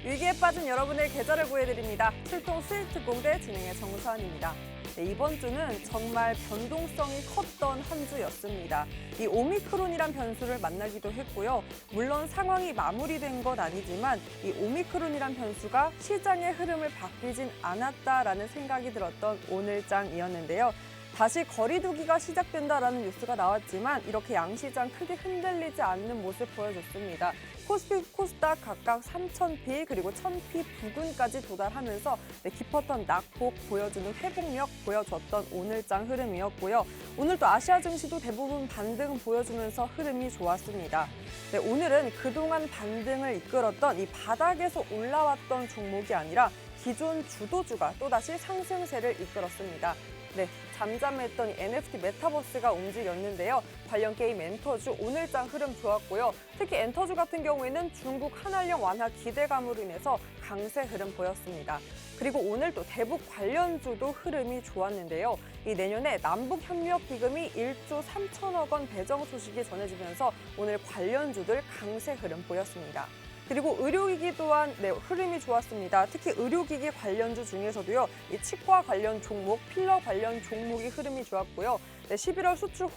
위기에 빠진 여러분의 계좌를 구해드립니다. 출동 스위트공대 진행의 정수환입니다. 네, 이번 주는 정말 변동성이 컸던 한 주였습니다. 이 오미크론이란 변수를 만나기도 했고요. 물론 상황이 마무리된 건 아니지만 이 오미크론이란 변수가 시장의 흐름을 바뀌진 않았다라는 생각이 들었던 오늘장이었는데요. 다시 거리두기가 시작된다라는 뉴스가 나왔지만 이렇게 양시장 크게 흔들리지 않는 모습 보여줬습니다. 코스피, 코스닥 각각 3,000피 그리고 1,000피 부근까지 도달하면서 깊었던 낙폭 보여주는 회복력 보여줬던 오늘장 흐름이었고요. 오늘 또 아시아 증시도 대부분 반등 보여주면서 흐름이 좋았습니다. 네, 오늘은 그동안 반등을 이끌었던 이 바닥에서 올라왔던 종목이 아니라 기존 주도주가 또다시 상승세를 이끌었습니다. 네, 잠잠했던 NFT 메타버스가 움직였는데요. 관련 게임 엔터주 오늘장 흐름 좋았고요. 특히 엔터주 같은 경우에는 중국 한한령 완화 기대감으로 인해서 강세 흐름 보였습니다. 그리고 오늘 또 대북 관련주도 흐름이 좋았는데요. 이 내년에 남북협력 기금이 1조 3천억 원 배정 소식이 전해지면서 오늘 관련주들 강세 흐름 보였습니다. 그리고 의료기기 또한 흐름이 좋았습니다. 특히 의료기기 관련주 중에서도요, 이 치과 관련 종목, 필러 관련 종목이 흐름이 좋았고요. 11월 수출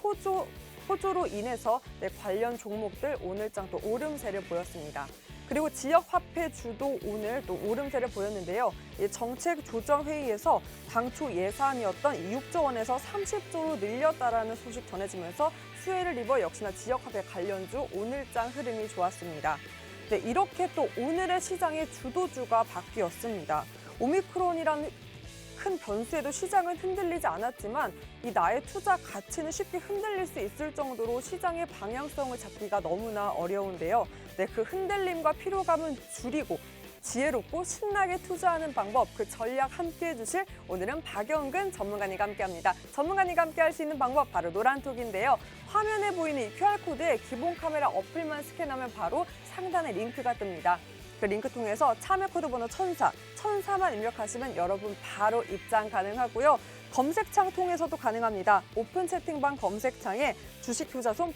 호조로 인해서 관련 종목들 오늘장 또 오름세를 보였습니다. 그리고 지역 화폐 주도 오늘 또 오름세를 보였는데요. 이 정책 조정 회의에서 당초 예산이었던 6조 원에서 30조로 늘렸다라는 소식 전해지면서 수혜를 입어 역시나 지역 화폐 관련주 오늘장 흐름이 좋았습니다. 네, 이렇게 또 오늘의 시장의 주도주가 바뀌었습니다. 오미크론이라는 큰 변수에도 시장은 흔들리지 않았지만 이 나의 투자 가치는 쉽게 흔들릴 수 있을 정도로 시장의 방향성을 잡기가 너무나 어려운데요. 네, 그 흔들림과 피로감은 줄이고 지혜롭고 신나게 투자하는 방법, 그 전략 함께해 주실 오늘은 박영근 전문가님과 함께합니다. 전문가님과 함께할 수 있는 방법 바로 노란톡인데요. 화면에 보이는 이 QR코드에 기본 카메라 어플만 스캔하면 바로 상단에 링크가 뜹니다. 그 링크 통해서 참여 코드 번호 1004만 입력하시면 여러분 바로 입장 가능하고요. 검색창 통해서도 가능합니다. 오픈 채팅방 검색창에 주식효자손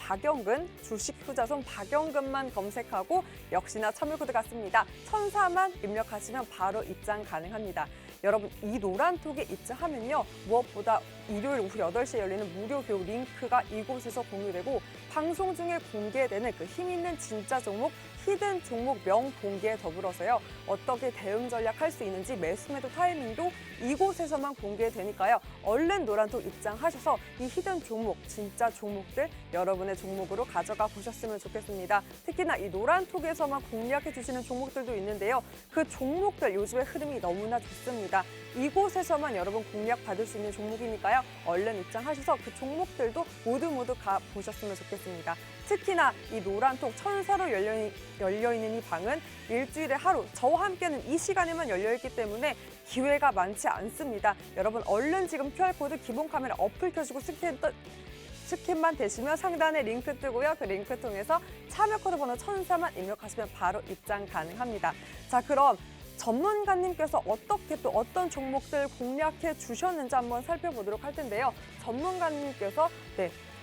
박영근만 검색하고 역시나 참여 코드 같습니다. 1004만 입력하시면 바로 입장 가능합니다. 여러분 이 노란톡에 입장하면요. 무엇보다 일요일 오후 8시에 열리는 무료 교육 링크가 이곳에서 공유되고 방송 중에 공개되는 그 힘있는 진짜 종목, 히든 종목 명 공개에 더불어서요. 어떻게 대응 전략 할 수 있는지 매수 매도 타이밍도 이곳에서만 공개되니까요. 얼른 노란톡 입장하셔서 이 히든 종목, 진짜 종목들 여러분의 종목으로 가져가 보셨으면 좋겠습니다. 특히나 이 노란톡에서만 공략해 주시는 종목들도 있는데요. 그 종목들 요즘의 흐름이 너무나 좋습니다. 이곳에서만 여러분 공략 받을 수 있는 종목이니까요. 얼른 입장하셔서 그 종목들도 모두 가 보셨으면 좋겠습니다. 특히나 이 노란톡 1004로 열려있는 이 방은 일주일에 하루 저와 함께는 이 시간에만 열려있기 때문에 기회가 많지 않습니다. 여러분 얼른 지금 QR코드 기본 카메라 어플 켜시고 스캔만 되시면 상단에 링크 뜨고요. 그 링크 통해서 참여 코드 번호 1004만 입력하시면 바로 입장 가능합니다. 자, 그럼 전문가님께서 어떻게 또 어떤 종목들 공략해 주셨는지 한번 살펴보도록 할 텐데요. 전문가님께서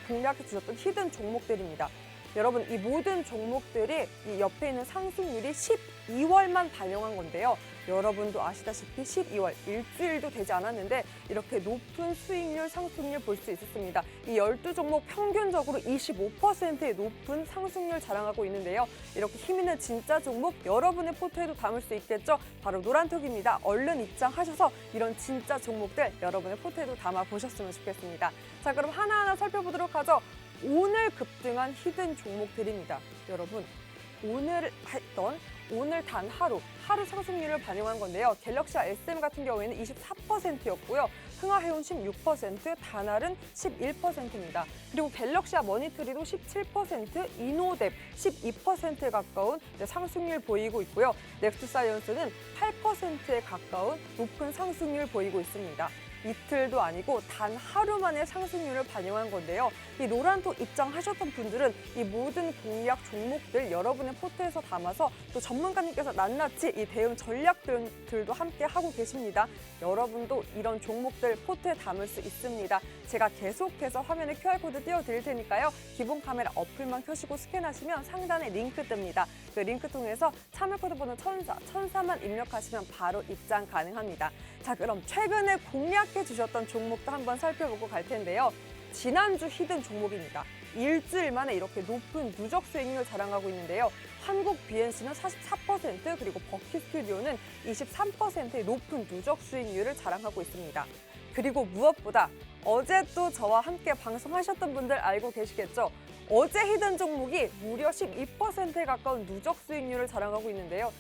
공략해 주셨던 히든 종목들입니다. 여러분 이 모든 종목들이 이 옆에 있는 상승률이 12월만 반영한 건데요. 여러분도 아시다시피 12월 일주일도 되지 않았는데 이렇게 높은 수익률, 상승률 볼 수 있었습니다. 이 12종목 평균적으로 25%의 높은 상승률 자랑하고 있는데요. 이렇게 힘있는 진짜 종목 여러분의 포트에도 담을 수 있겠죠? 바로 노란톡입니다. 얼른 입장하셔서 이런 진짜 종목들 여러분의 포트에도 담아 보셨으면 좋겠습니다. 자, 그럼 하나하나 살펴보도록 하죠. 오늘 급등한 히든 종목들입니다. 여러분 오늘 단 하루 상승률을 반영한 건데요. 갤럭시와 SM 같은 경우에는 24%였고요. 흥하해온 16%, 다날은 11%입니다. 그리고 갤럭시와 머니트리도 17%, 이노뎁 12%에 가까운 상승률 보이고 있고요. 넥스트사이언스는 8%에 가까운 높은 상승률 보이고 있습니다. 이틀도 아니고 단 하루 만에 상승률을 반영한 건데요. 이 노란톡 입장하셨던 분들은 이 모든 공략 종목들 여러분의 포트에서 담아서 또 전문가님께서 낱낱이 이 대응 전략들도 함께 하고 계십니다. 여러분도 이런 종목들 포트에 담을 수 있습니다. 제가 계속해서 화면에 QR코드 띄워드릴 테니까요. 기본 카메라 어플만 켜시고 스캔하시면 상단에 링크 뜹니다. 그 링크 통해서 참여 코드 번호 천사만 입력하시면 바로 입장 가능합니다. 자, 그럼 최근에 공략해 주셨던 종목도 한번 살펴보고 갈 텐데요. 지난주 히든 종목입니다. 일주일 만에 이렇게 높은 누적 수익률 자랑하고 있는데요. 한국 BNC는 44% 그리고 버키 스튜디오는 23%의 높은 누적 수익률을 자랑하고 있습니다. 그리고 무엇보다 어제 또 저와 함께 방송하셨던 분들 알고 계시겠죠? 어제 히든 종목이 무려 12%에 가까운 누적 수익률을 자랑하고 있는데요.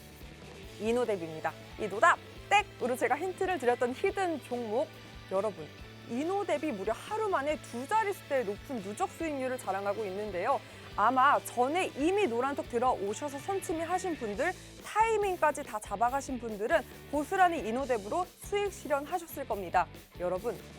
이노뎁입니다. 이노답-땡으로 제가 힌트를 드렸던 히든 종목, 여러분 이노뎁이 무려 하루 만에 두 자릿수대의 높은 누적 수익률을 자랑하고 있는데요. 아마 전에 이미 노란톡 들어오셔서 선침이 하신 분들, 타이밍까지 다 잡아가신 분들은 고스란히 이노뎁으로 수익 실현하셨을 겁니다.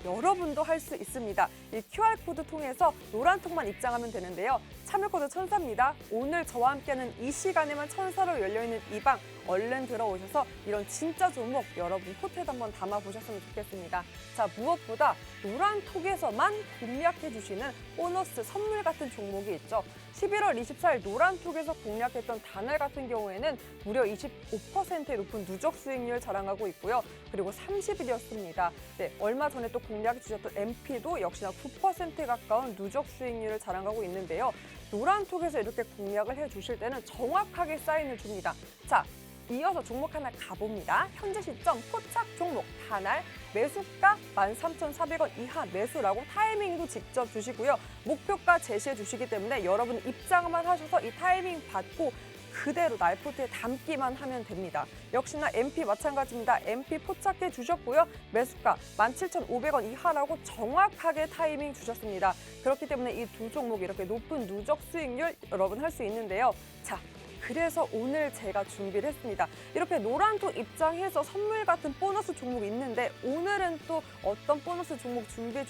여러분도 할 수 있습니다. 이 QR코드 통해서 노란톡만 입장하면 되는데요. 참여코드 천사입니다. 오늘 저와 함께하는 이 시간에만 천사로 열려있는 이 방 얼른 들어오셔서 이런 진짜 종목 여러분 포트에 한번 담아보셨으면 좋겠습니다. 자, 무엇보다 노란톡에서만 공략해주시는 보너스 선물 같은 종목이 있죠. 11월 24일 노란톡에서 공략했던 다날 같은 경우에는 무려 25%의 높은 누적 수익률 자랑하고 있고요. 그리고 30일이었습니다. 네, 얼마 전에 또 공략해 주셨던 MP도 역시나 9%에 가까운 누적 수익률을 자랑하고 있는데요. 노란톡에서 이렇게 공략을 해주실 때는 정확하게 사인을 줍니다. 자, 이어서 종목 하나 가봅니다. 현재 시점 포착 종목 다날 매수가 13,400원 이하 매수라고 타이밍도 직접 주시고요. 목표가 제시해 주시기 때문에 여러분 입장만 하셔서 이 타이밍 받고 그대로 날포트에 담기만 하면 됩니다. 역시나 MP 마찬가지입니다. MP 포착해 주셨고요. 매수가 17,500원 이하라고 정확하게 타이밍 주셨습니다. 그렇기 때문에 이 두 종목 이렇게 높은 누적 수익률 여러분 할 수 있는데요. 자, 그래서 오늘 제가 준비를 했습니다. 이렇게 노란톡 입장해서 선물 같은 보너스 종목이 있는데 오늘은 또 어떤 보너스 종목 준비해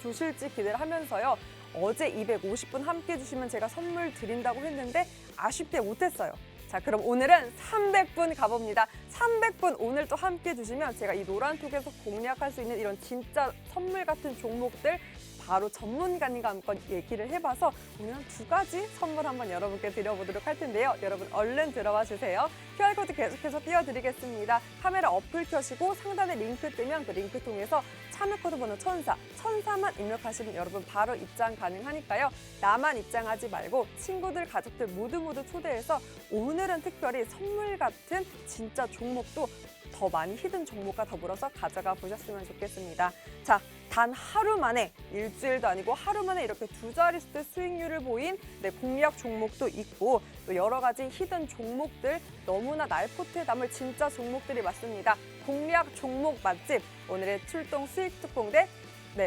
주실지 기대를 하면서요. 어제 250분 함께 해주시면 제가 선물 드린다고 했는데 아쉽게 못했어요. 자, 그럼 오늘은 300분 가봅니다. 300분 오늘 또 함께 해주시면 제가 이 노란톡에서 공략할 수 있는 이런 진짜 선물 같은 종목들 바로 전문가님과 한번 얘기를 해봐서 오늘은 두 가지 선물 한번 여러분께 드려보도록 할 텐데요. 여러분 얼른 들어와 주세요. QR코드 계속해서 띄워드리겠습니다. 카메라 어플 켜시고 상단에 링크 뜨면 그 링크 통해서 참여코드 번호 천사만 입력하시면 여러분 바로 입장 가능하니까요. 나만 입장하지 말고 친구들, 가족들 모두 초대해서 오늘은 특별히 선물 같은 진짜 종목도 더 많이 히든 종목과 더불어서 가져가 보셨으면 좋겠습니다. 자, 단 하루 만에, 일주일도 아니고 하루 만에 이렇게 두 자릿수 수익률을 보인 공략 종목도 있고 또 여러 가지 히든 종목들 너무나 날포트에 담을 진짜 종목들이 많습니다. 공략 종목 맛집, 오늘의 출동 수익 특공대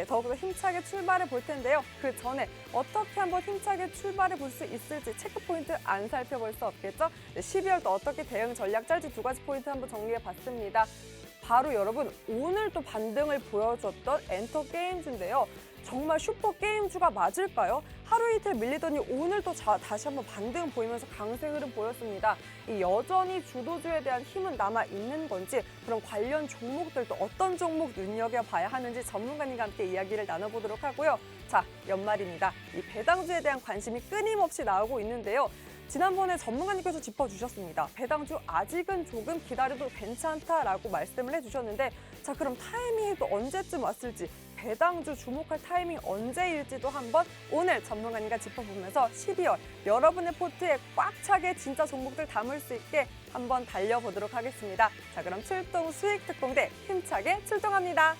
더욱더 힘차게 출발해 볼 텐데요. 그 전에 어떻게 한번 힘차게 출발해 볼 수 있을지 체크포인트 안 살펴볼 수 없겠죠? 12월 또 어떻게 대응 전략 짤지 두 가지 포인트 한번 정리해 봤습니다. 바로 여러분 오늘 또 반등을 보여줬던 엔터게임즈인데요. 정말 슈퍼 게임주가 맞을까요? 하루 이틀 밀리더니 오늘 또 다시 한번 반등 보이면서 강세 흐름 보였습니다. 이 여전히 주도주에 대한 힘은 남아있는 건지 그럼 관련 종목들도 어떤 종목 눈여겨봐야 하는지 전문가님과 함께 이야기를 나눠보도록 하고요. 자, 연말입니다. 이 배당주에 대한 관심이 끊임없이 나오고 있는데요. 지난번에 전문가님께서 짚어주셨습니다. 배당주 아직은 조금 기다려도 괜찮다라고 말씀을 해주셨는데 자, 그럼 타이밍이 또 언제쯤 왔을지 배당주 주목할 타이밍 언제일지도 한번 오늘 전문가님과 짚어보면서 12월 여러분의 포트에 꽉 차게 진짜 종목들 담을 수 있게 한번 달려보도록 하겠습니다. 자, 그럼 출동 수익 특공대 힘차게 출동합니다.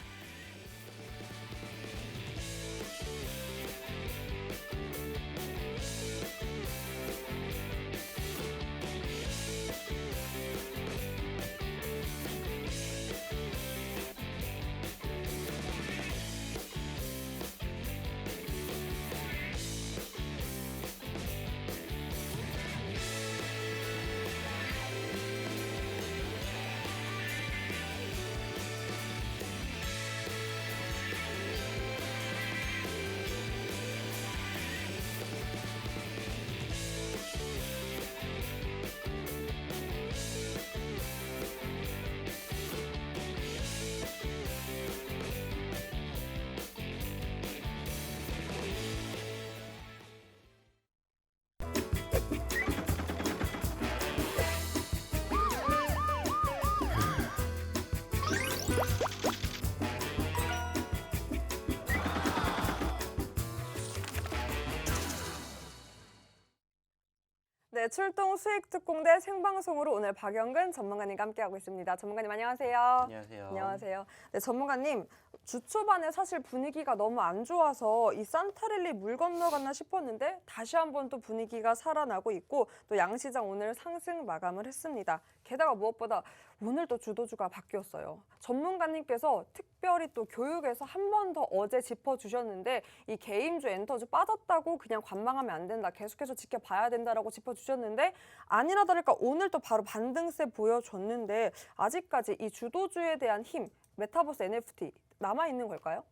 네, 출동 수익 특공대 생방송으로 오늘 박영근 전문가님과 함께하고 있습니다. 전문가님 안녕하세요. 안녕하세요. 안녕하세요. 네, 전문가님 주 초반에 사실 분위기가 너무 안 좋아서 이 산타랠리 물 건너갔나 싶었는데 다시 한번 또 분위기가 살아나고 있고 또 양시장 오늘 상승 마감을 했습니다. 게다가 무엇보다 오늘 또 주도주가 바뀌었어요. 전문가님께서 특별히 또 교육에서 한 번 더 어제 짚어주셨는데 이 게임주 엔터주 빠졌다고 그냥 관망하면 안 된다. 계속해서 지켜봐야 된다라고 짚어주셨는데 아니나 다를까 오늘 또 바로 반등세 보여줬는데 아직까지 이 주도주에 대한 힘, 메타버스 NFT 남아있는 걸까요?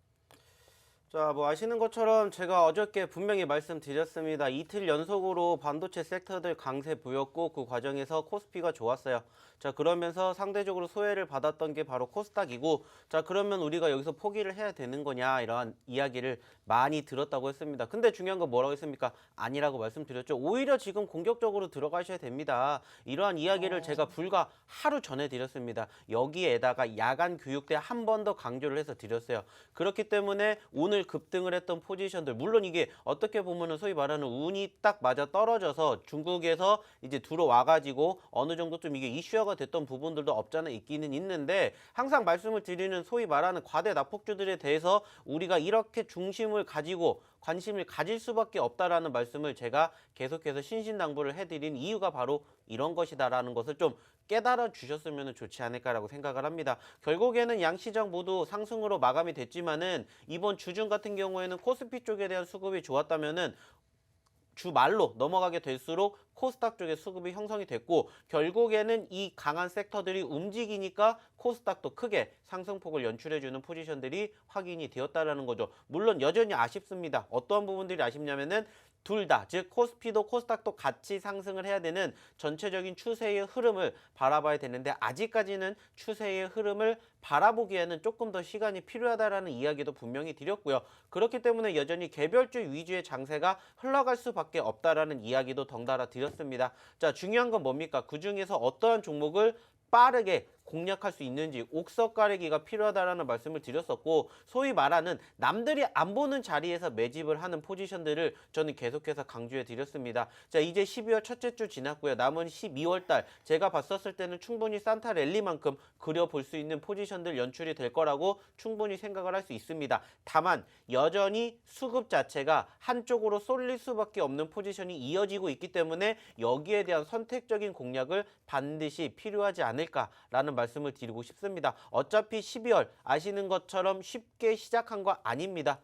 자, 뭐 아시는 것처럼 제가 어저께 분명히 말씀드렸습니다. 이틀 연속으로 반도체 섹터들 강세 보였고 그 과정에서 코스피가 좋았어요. 자, 그러면서 상대적으로 소외를 받았던 게 바로 코스닥이고, 자, 그러면 우리가 여기서 포기를 해야 되는 거냐 이런 이야기를 많이 들었다고 했습니다. 근데 중요한 건 뭐라고 했습니까? 아니라고 말씀드렸죠. 오히려 지금 공격적으로 들어가셔야 됩니다. 이러한 이야기를 제가 불과 하루 전에 드렸습니다. 여기에다가 야간 교육 때 한 번 더 강조를 해서 드렸어요. 그렇기 때문에 오늘 급등을 했던 포지션들, 물론 이게 어떻게 보면은 소위 말하는 운이 딱 맞아 떨어져서 중국에서 이제 들어와가지고 어느 정도 좀 이게 이슈화가 됐던 부분들도 없잖아 있기는 있는데, 항상 말씀을 드리는 소위 말하는 과대 낙폭주들에 대해서 우리가 이렇게 중심을 가지고 관심을 가질 수밖에 없다라는 말씀을 제가 계속해서 신신당부를 해드린 이유가 바로 이런 것이다라는 것을 좀 깨달아 주셨으면 좋지 않을까라고 생각을 합니다. 결국에는 양시장 모두 상승으로 마감이 됐지만은 이번 주중 같은 경우에는 코스피 쪽에 대한 수급이 좋았다면은 주말로 넘어가게 될수록 코스닥 쪽에 수급이 형성이 됐고, 결국에는 이 강한 섹터들이 움직이니까 코스닥도 크게 상승폭을 연출해주는 포지션들이 확인이 되었다라는 거죠. 물론 여전히 아쉽습니다. 어떠한 부분들이 아쉽냐면은 둘 다, 즉 코스피도 코스닥도 같이 상승을 해야 되는 전체적인 추세의 흐름을 바라봐야 되는데, 아직까지는 추세의 흐름을 바라보기에는 조금 더 시간이 필요하다라는 이야기도 분명히 드렸고요. 그렇기 때문에 여전히 개별주 위주의 장세가 흘러갈 수밖에 없다라는 이야기도 덩달아 드렸습니다. 자, 중요한 건 뭡니까? 그 중에서 어떠한 종목을 빠르게 공략할 수 있는지 옥석 가리기가 필요하다라는 말씀을 드렸었고, 소위 말하는 남들이 안 보는 자리에서 매집을 하는 포지션들을 저는 계속해서 강조해 드렸습니다. 자, 이제 12월 첫째 주 지났고요. 남은 12월 달 제가 봤었을 때는 충분히 산타 랠리만큼 그려볼 수 있는 포지션들 연출이 될 거라고 충분히 생각을 할 수 있습니다. 다만 여전히 수급 자체가 한쪽으로 쏠릴 수밖에 없는 포지션이 이어지고 있기 때문에 여기에 대한 선택적인 공략을 반드시 필요하지 않을까라는 말씀을 드리고 싶습니다. 어차피 12월 아시는 것처럼 쉽게 시작한 거 아닙니다.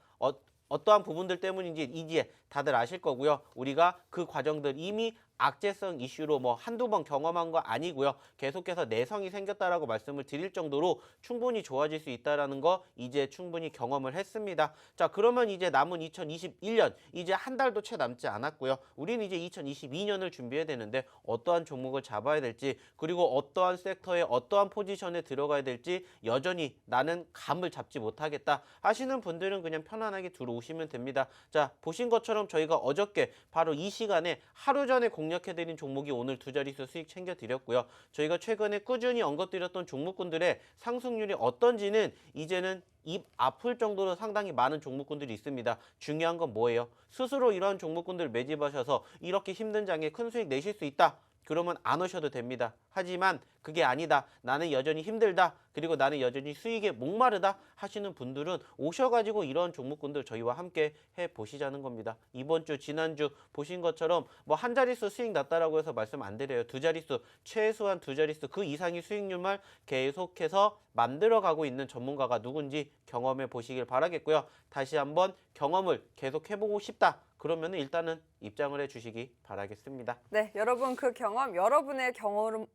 어떠한 부분들 때문인지 이제 다들 아실 거고요. 우리가 그 과정들 이미 악재성 이슈로 뭐 한두 번 경험한 거 아니고요. 계속해서 내성이 생겼다라고 말씀을 드릴 정도로 충분히 좋아질 수 있다라는 거 이제 충분히 경험을 했습니다. 자, 그러면 이제 남은 2021년 이제 한 달도 채 남지 않았고요. 우리는 이제 2022년을 준비해야 되는데 어떠한 종목을 잡아야 될지, 그리고 어떠한 섹터에 어떠한 포지션에 들어가야 될지 여전히 나는 감을 잡지 못하겠다 하시는 분들은 그냥 편안하게 들어오시면 됩니다. 자, 보신 것처럼 저희가 어저께 바로 이 시간에 하루 전에 공략해드린 종목이 오늘 두 자릿수 수익 챙겨드렸고요. 저희가 최근에 꾸준히 언급드렸던 종목군들의 상승률이 어떤지는 이제는 입 아플 정도로 상당히 많은 종목군들이 있습니다. 중요한 건 뭐예요? 스스로 이런 종목군들을 매집하셔서 이렇게 힘든 장에 큰 수익 내실 수 있다. 그러면 안 오셔도 됩니다. 하지만 그게 아니다. 나는 여전히 힘들다. 그리고 나는 여전히 수익에 목마르다 하시는 분들은 오셔가지고 이런 종목군들 저희와 함께 해보시자는 겁니다. 이번 주, 지난주 보신 것처럼 뭐 한 자릿수 수익 났다라고 해서 말씀 안 드려요. 두 자릿수, 최소한 두 자릿수 그 이상의 수익률만 계속해서 만들어가고 있는 전문가가 누군지 경험해 보시길 바라겠고요. 다시 한번 경험을 계속 해보고 싶다. 그러면 일단은 입장을 해주시기 바라겠습니다. 네, 여러분 그 경험 여러분의 경험으로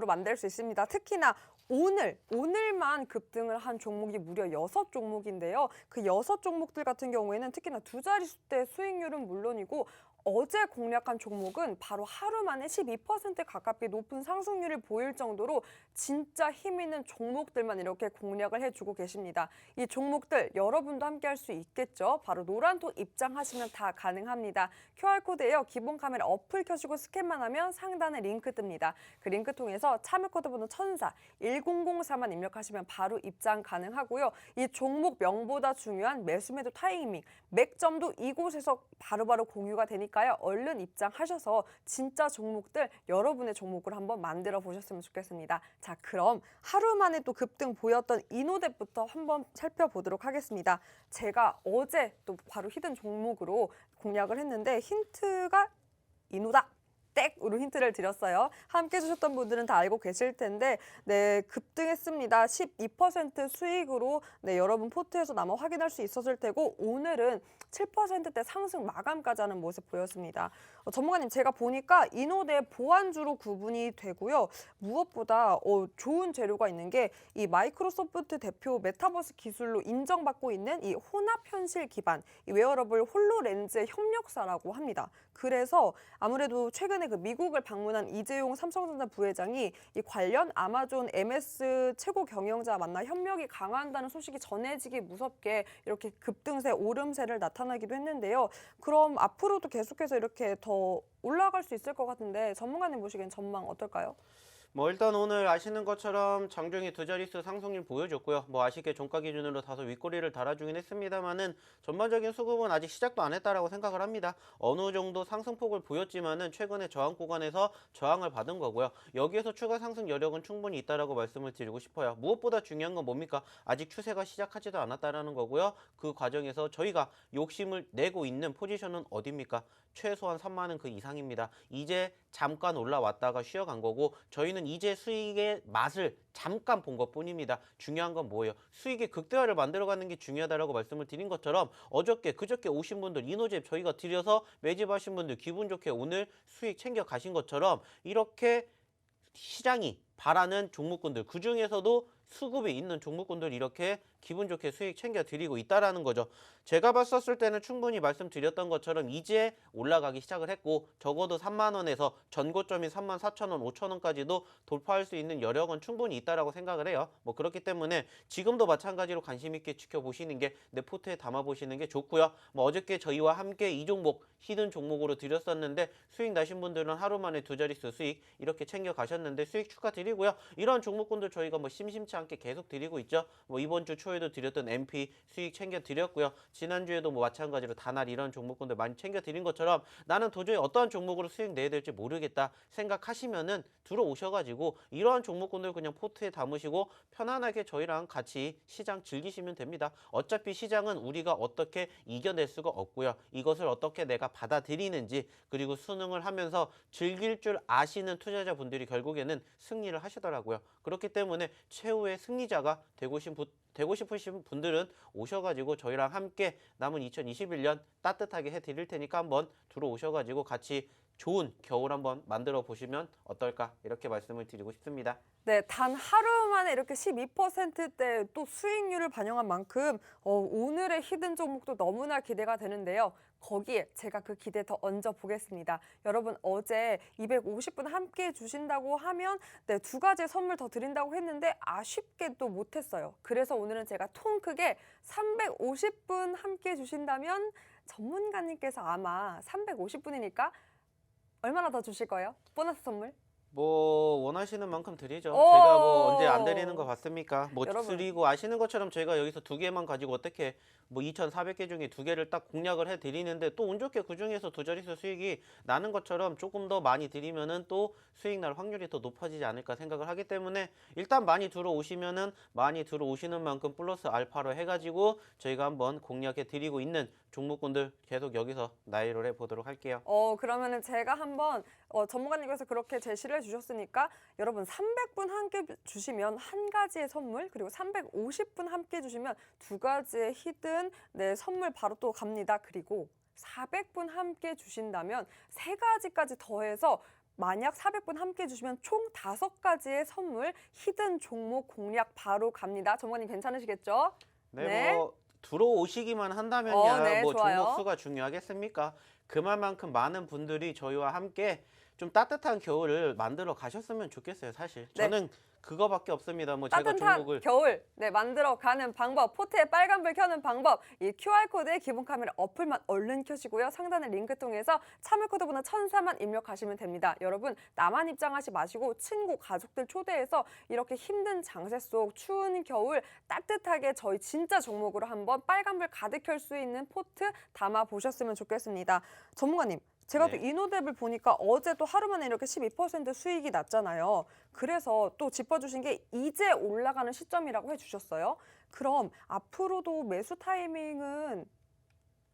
만들 수 있습니다. 특히나 오늘만 급등을 한 종목이 무려 6종목인데요. 그 6종목들 같은 경우에는 특히나 두 자릿수대 수익률은 물론이고 어제 공략한 종목은 바로 하루 만에 12% 가깝게 높은 상승률을 보일 정도로 진짜 힘 있는 종목들만 이렇게 공략을 해주고 계십니다. 이 종목들 여러분도 함께 할 수 있겠죠? 바로 노란톡 입장하시면 다 가능합니다. QR코드에요. 기본 카메라 어플 켜시고 스캔만 하면 상단에 링크 뜹니다. 그 링크 통해서 참여 코드 번호 1004 1004만 입력하시면 바로 입장 가능하고요. 이 종목 명보다 중요한 매수 매도 타이밍, 맥점도 이곳에서 바로바로 공유가 되니까 테니까요. 얼른 입장하셔서 진짜 종목들 여러분의 종목을 한번 만들어 보셨으면 좋겠습니다. 자, 그럼 하루 만에 또 급등 보였던 이노뎁부터 한번 살펴보도록 하겠습니다. 제가 어제 또 바로 히든 종목으로 공략을 했는데 힌트가 이노다. 땡으로 힌트를 드렸어요. 함께 해주셨던 분들은 다 알고 계실 텐데 네, 급등했습니다. 12% 수익으로 네, 여러분 포트에서 아마 확인할 수 있었을 테고 오늘은 7%대 상승 마감까지 하는 모습 보였습니다. 전문가님 제가 보니까 이노뎁 보안주로 구분이 되고요. 무엇보다 좋은 재료가 있는 게 이 마이크로소프트 대표 메타버스 기술로 인정받고 있는 이 혼합 현실 기반 이 웨어러블 홀로렌즈의 협력사라고 합니다. 그래서 아무래도 최근에 그 미국을 방문한 이재용 삼성전자 부회장이 이 관련 아마존 MS 최고 경영자 만나 협력이 강화한다는 소식이 전해지기 무섭게 이렇게 급등세 오름세를 나타나기도 했는데요. 그럼 앞으로도 계속해서 이렇게 더 올라갈 수 있을 것 같은데 전문가님 보시기엔 전망 어떨까요? 뭐 일단 오늘 아시는 것처럼 장중에 두 자릿수 상승률 보여줬고요. 뭐 아쉽게 종가 기준으로 다소 윗꼬리를 달아주긴 했습니다만은 전반적인 수급은 아직 시작도 안 했다라고 생각을 합니다. 어느 정도 상승폭을 보였지만은 최근에 저항 구간에서 저항을 받은 거고요. 여기에서 추가 상승 여력은 충분히 있다라고 말씀을 드리고 싶어요. 무엇보다 중요한 건 뭡니까? 아직 추세가 시작하지도 않았다라는 거고요. 그 과정에서 저희가 욕심을 내고 있는 포지션은 어디입니까? 최소한 3만 원 그 이상입니다. 이제 잠깐 올라왔다가 쉬어간 거고 저희는 이제 수익의 맛을 잠깐 본 것뿐입니다. 중요한 건 뭐예요? 수익의 극대화를 만들어가는 게 중요하다라고 말씀을 드린 것처럼 그저께 오신 분들 이노뎁 저희가 드려서 매집하신 분들 기분 좋게 오늘 수익 챙겨 가신 것처럼 이렇게 시장이 바라는 종목군들 그중에서도 수급이 있는 종목군들 이렇게 기분 좋게 수익 챙겨드리고 있다라는 거죠. 제가 봤었을 때는 충분히 말씀드렸던 것처럼 이제 올라가기 시작을 했고 적어도 3만 원에서 전고점인 3만 4천 원, 5천 원까지도 돌파할 수 있는 여력은 충분히 있다라고 생각을 해요. 뭐 그렇기 때문에 지금도 마찬가지로 관심 있게 지켜보시는 게 내 포트에 담아보시는 게 좋고요. 뭐 어저께 저희와 함께 이 종목 히든 종목으로 드렸었는데 수익 나신 분들은 하루 만에 두 자릿수 수익 이렇게 챙겨 가셨는데 수익 축하드리고요. 이런 종목군들 저희가 뭐 심심치 않게 계속 드리고 있죠. 뭐 이번 주 초에도 드렸던 MP 수익 챙겨 드렸고요. 지난주에도 뭐 마찬가지로 다날 이런 종목군들 많이 챙겨 드린 것처럼 나는 도저히 어떠한 종목으로 수익 내야 될지 모르겠다 생각하시면은 들어오셔가지고 이러한 종목군들 그냥 포트에 담으시고 편안하게 저희랑 같이 시장 즐기시면 됩니다. 어차피 시장은 우리가 어떻게 이겨낼 수가 없고요. 이것을 어떻게 내가 받아들이는지 그리고 수능을 하면서 즐길 줄 아시는 투자자분들이 결국에는 승리를 하시더라고요. 그렇기 때문에 최후의 승리자가 되고 싶으신 분들은 오셔가지고 저희랑 함께 남은 2021년 따뜻하게 해드릴 테니까 한번 들어오셔가지고 같이 좋은 겨울 한번 만들어 보시면 어떨까 이렇게 말씀을 드리고 싶습니다. 네, 단 하루 만에 이렇게 12%대 또 수익률을 반영한 만큼 오늘의 히든 종목도 너무나 기대가 되는데요. 거기에 제가 그 기대 더 얹어 보겠습니다. 여러분 어제 250분 함께 해주신다고 하면 네, 두 가지 선물 더 드린다고 했는데 아쉽게 또 못했어요. 그래서 오늘은 제가 통 크게 350분 함께 해주신다면 전문가님께서 아마 350분이니까 얼마나 더 주실 거예요? 보너스 선물? 뭐 원하시는 만큼 드리죠. 오! 제가 뭐 언제 안 드리는 거 봤습니까? 뭐 여러분. 드리고 아시는 것처럼 저희가 여기서 두 개만 가지고 어떻게 뭐 2,400개 중에 두 개를 딱 공략을 해 드리는데 또 운 좋게 그 중에서 두 자릿수 수익이 나는 것처럼 조금 더 많이 드리면은 또 수익 날 확률이 더 높아지지 않을까 생각을 하기 때문에 일단 많이 들어오시면은 많이 들어오시는 만큼 플러스 알파로 해가지고 저희가 한번 공략해 드리고 있는 종목군들 계속 여기서 나열을 해 보도록 할게요. 그러면은 제가 한번 전문가님께서 그렇게 제시를 해주셨으니까 여러분 300분 함께 주시면 한 가지의 선물 그리고 350분 함께 주시면 두 가지의 히든 네, 선물 바로 또 갑니다. 그리고 400분 함께 주신다면 세 가지까지 더해서 만약 400분 함께 해주시면 총 5가지의 선물 히든 종목 공략 바로 갑니다. 전문가님 괜찮으시겠죠? 네, 뭐 들어오시기만 한다면야 네, 뭐 좋아요. 종목 수가 중요하겠습니까? 그만큼 많은 분들이 저희와 함께 좀 따뜻한 겨울을 만들어 가셨으면 좋겠어요, 사실. 네. 저는 그거밖에 없습니다. 뭐 제가 따뜻한 종목을 겨울 네, 만들어가는 방법, 포트에 빨간불 켜는 방법, 이 QR코드에 기본 카메라 어플만 얼른 켜시고요. 상단의 링크 통해서 참여코드 번호 1004만 입력하시면 됩니다. 여러분 나만 입장하지 마시고 친구, 가족들 초대해서 이렇게 힘든 장세 속 추운 겨울 따뜻하게 저희 진짜 종목으로 한번 빨간불 가득 켤 수 있는 포트 담아보셨으면 좋겠습니다. 전문가님. 제가 네. 또 이노뎁을 보니까 어제 또 하루 만에 이렇게 12% 수익이 났잖아요. 그래서 또 짚어주신 게 이제 올라가는 시점이라고 해주셨어요. 그럼 앞으로도 매수 타이밍은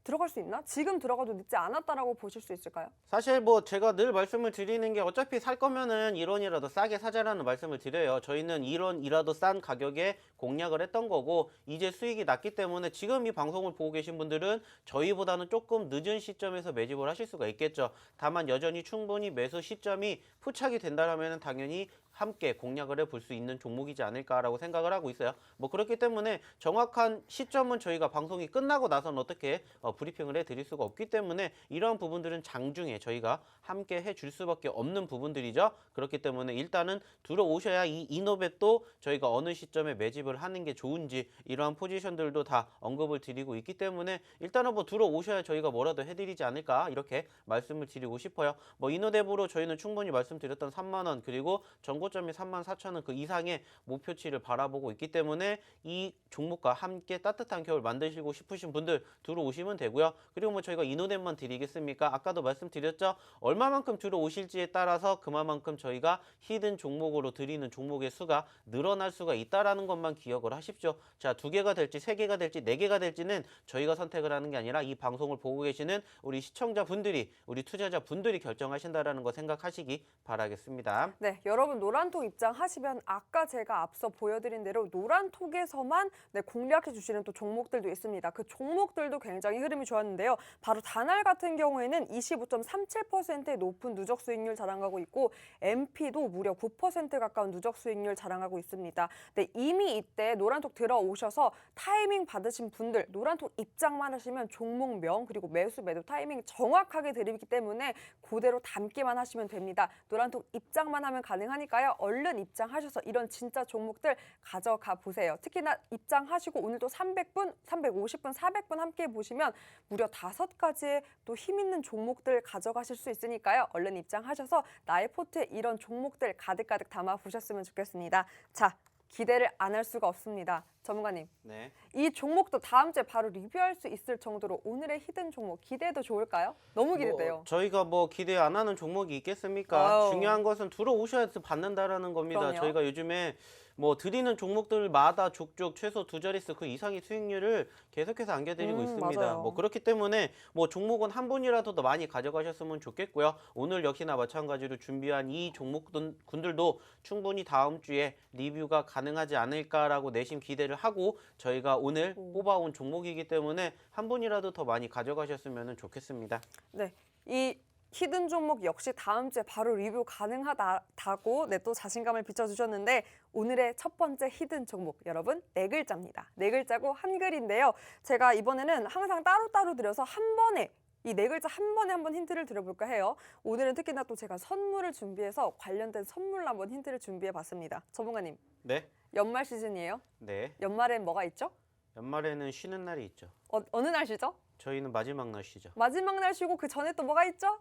들어갈 수 있나? 지금 들어가도 늦지 않았다라고 보실 수 있을까요? 사실 뭐 제가 늘 말씀을 드리는 게 어차피 살 거면은 1원이라도 싸게 사자라는 말씀을 드려요. 저희는 1원이라도 싼 가격에 공략을 했던 거고 이제 수익이 났기 때문에 지금 이 방송을 보고 계신 분들은 저희보다는 조금 늦은 시점에서 매집을 하실 수가 있겠죠. 다만 여전히 충분히 매수 시점이 포착이 된다면 당연히 함께 공략을 해볼 수 있는 종목이지 않을까라고 생각을 하고 있어요. 뭐 그렇기 때문에 정확한 시점은 저희가 방송이 끝나고 나서는 어떻게 브리핑을 해드릴 수가 없기 때문에 이런 부분들은 장중에 저희가 함께 해줄 수밖에 없는 부분들이죠. 그렇기 때문에 일단은 들어오셔야 이 이노뎁도 저희가 어느 시점에 매집을 하는 게 좋은지 이러한 포지션들도 다 언급을 드리고 있기 때문에 일단은 뭐 들어오셔야 저희가 뭐라도 해드리지 않을까 이렇게 말씀을 드리고 싶어요. 뭐 이노뎁으로 저희는 충분히 말씀드렸던 3만 원 그리고 전고점이 34,000원 그 이상의 목표치를 바라보고 있기 때문에 이 종목과 함께 따뜻한 겨울 만드시고 싶으신 분들 들어오시면 되고요. 그리고 뭐 저희가 이노뎁만 드리겠습니까? 아까도 말씀드렸죠. 얼마만큼 들어오실지에 따라서 그만큼 저희가 히든 종목으로 드리는 종목의 수가 늘어날 수가 있다라는 것만 기억을 하십시오. 자, 2개가 될지 3개가 될지 4개가 될지는 저희가 선택을 하는 게 아니라 이 방송을 보고 계시는 우리 시청자분들이 우리 투자자분들이 결정하신다라는 거 생각하시기 바라겠습니다. 네, 여러분 노란톡 입장하시면 아까 제가 앞서 보여드린 대로 노란톡에서만 공략해 주시는 또 종목들도 있습니다. 그 종목들도 굉장히 흐름이 좋았는데요. 바로 다날 같은 경우에는 25.37%의 높은 누적 수익률 자랑하고 있고 MP도 무려 9% 가까운 누적 수익률 자랑하고 있습니다. 네, 이미 이때 노란톡 들어오셔서 타이밍 받으신 분들 노란톡 입장만 하시면 종목명 그리고 매수 매도 타이밍 정확하게 드리기 때문에 그대로 담기만 하시면 됩니다. 노란톡 입장만 하면 가능하니까요. 얼른 입장하셔서 이런 진짜 종목들 가져가 보세요. 특히나 입장하시고 오늘도 300분, 350분, 400분 함께 보시면 무려 5가지의 또 힘 있는 종목들 가져가실 수 있으니까요. 얼른 입장하셔서 나의 포트에 이런 종목들 가득가득 담아 보셨으면 좋겠습니다. 자, 기대를 안 할 수가 없습니다. 전문가님, 네. 이 종목도 다음 주에 바로 리뷰할 수 있을 정도로 오늘의 히든 종목 기대해도 좋을까요? 너무 기대돼요. 저희가 뭐 기대 안 하는 종목이 있겠습니까? 아유. 중요한 것은 들어오셔야 받는다라는 겁니다. 그럼요. 저희가 요즘에 뭐 드리는 종목들마다 족족 최소 2자릿수 그 이상의 수익률을 계속해서 안겨드리고 있습니다. 맞아요. 뭐 그렇기 때문에 뭐 종목은 한 분이라도 더 많이 가져가셨으면 좋겠고요. 오늘 역시나 마찬가지로 준비한 이 종목군들도 충분히 다음 주에 리뷰가 가능하지 않을까라고 내심 기대를 하고 저희가 오늘 뽑아온 종목이기 때문에 한 분이라도 더 많이 가져가셨으면 좋겠습니다. 네, 이 히든 종목 역시 다음 주에 바로 리뷰 가능하다고 또 자신감을 비춰주셨는데 오늘의 첫 번째 히든 종목 여러분 4글자입니다. 4글자고 한글인데요. 제가 이번에는 항상 따로따로 드려서 한 번에 이 4글자 한 번에 한번 힌트를 드려볼까 해요. 오늘은 특히나 또 제가 선물을 준비해서 관련된 선물로 한번 힌트를 준비해봤습니다. 전문가님, 네. 연말 시즌이에요. 네. 연말엔 뭐가 있죠? 연말에는 쉬는 날이 있죠. 어느 날 쉬죠? 저희는 마지막 날 쉬죠. 마지막 날 쉬고 그 전에 또 뭐가 있죠?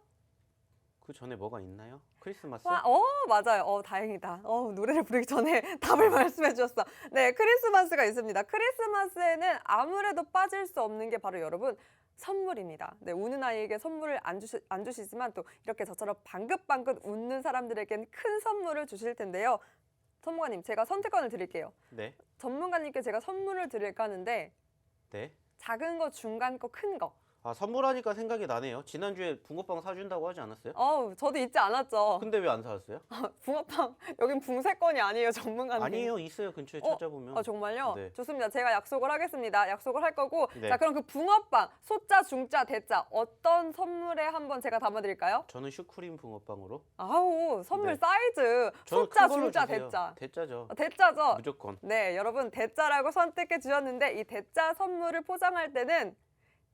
그 전에 뭐가 있나요? 크리스마스? 맞아요. 다행이다. 노래를 부르기 전에 답을 말씀해 주셨어. 네, 크리스마스가 있습니다. 크리스마스에는 아무래도 빠질 수 없는 게 바로 여러분 선물입니다. 네, 우는 아이에게 선물을 안 주시지만 또 이렇게 저처럼 방긋방긋 웃는 사람들에겐 큰 선물을 주실 텐데요. 전문가님, 제가 선택권을 드릴게요. 네. 전문가님께 제가 선물을 드릴까 하는데 네. 작은 거, 중간 거, 큰 거. 아, 선물하니까 생각이 나네요. 지난주에 붕어빵 사준다고 하지 않았어요? 저도 잊지 않았죠. 근데 왜 안 사왔어요? 붕어빵, 여긴 붕세권이 아니에요, 전문가님. 아니에요. 있어요. 근처에 찾아보면. 정말요? 네. 좋습니다. 제가 약속을 하겠습니다. 약속을 할 거고. 네. 자, 그럼 그 붕어빵, 소자, 중자, 대자 어떤 선물에 한번 제가 담아드릴까요? 저는 슈크림 붕어빵으로. 아우, 선물 네. 사이즈. 저는 소자, 큰 걸로 중자, 주세요. 대자. 대짜죠. 대자죠? 무조건. 네, 여러분 대자라고 선택해 주셨는데 이 대자 선물을 포장할 때는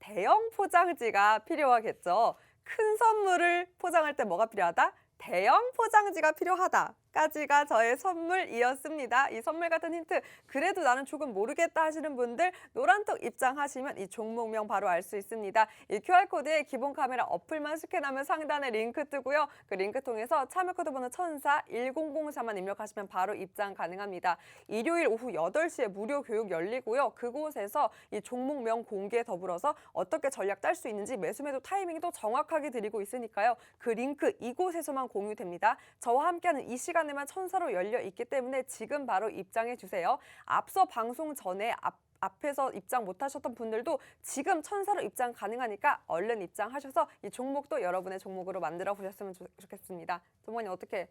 대형 포장지가 필요하겠죠. 큰 선물을 포장할 때 뭐가 필요하다? 대형 포장지가 필요하다. 까지가 저의 선물이었습니다. 이 선물 같은 힌트 그래도 나는 조금 모르겠다 하시는 분들 노란톡 입장하시면 이 종목명 바로 알 수 있습니다. 이 QR코드에 기본 카메라 어플만 스캔하면 상단에 링크 뜨고요. 그 링크 통해서 참여 코드 번호 1004-1004만 입력하시면 바로 입장 가능합니다. 일요일 오후 8시에 무료 교육 열리고요. 그곳에서 이 종목명 공개 더불어서 어떻게 전략 딸 수 있는지 매수매도 타이밍도 정확하게 드리고 있으니까요. 그 링크 이곳에서만 공유됩니다. 저와 함께하는 이 시간에만 천사로 열려 있기 때문에 지금 바로 입장해 주세요. 앞서 방송 전에 앞에서 입장 못하셨던 분들도 지금 천사로 입장 가능하니까 얼른 입장하셔서 이 종목도 여러분의 종목으로 만들어 보셨으면 좋겠습니다. 전문가님 어떻게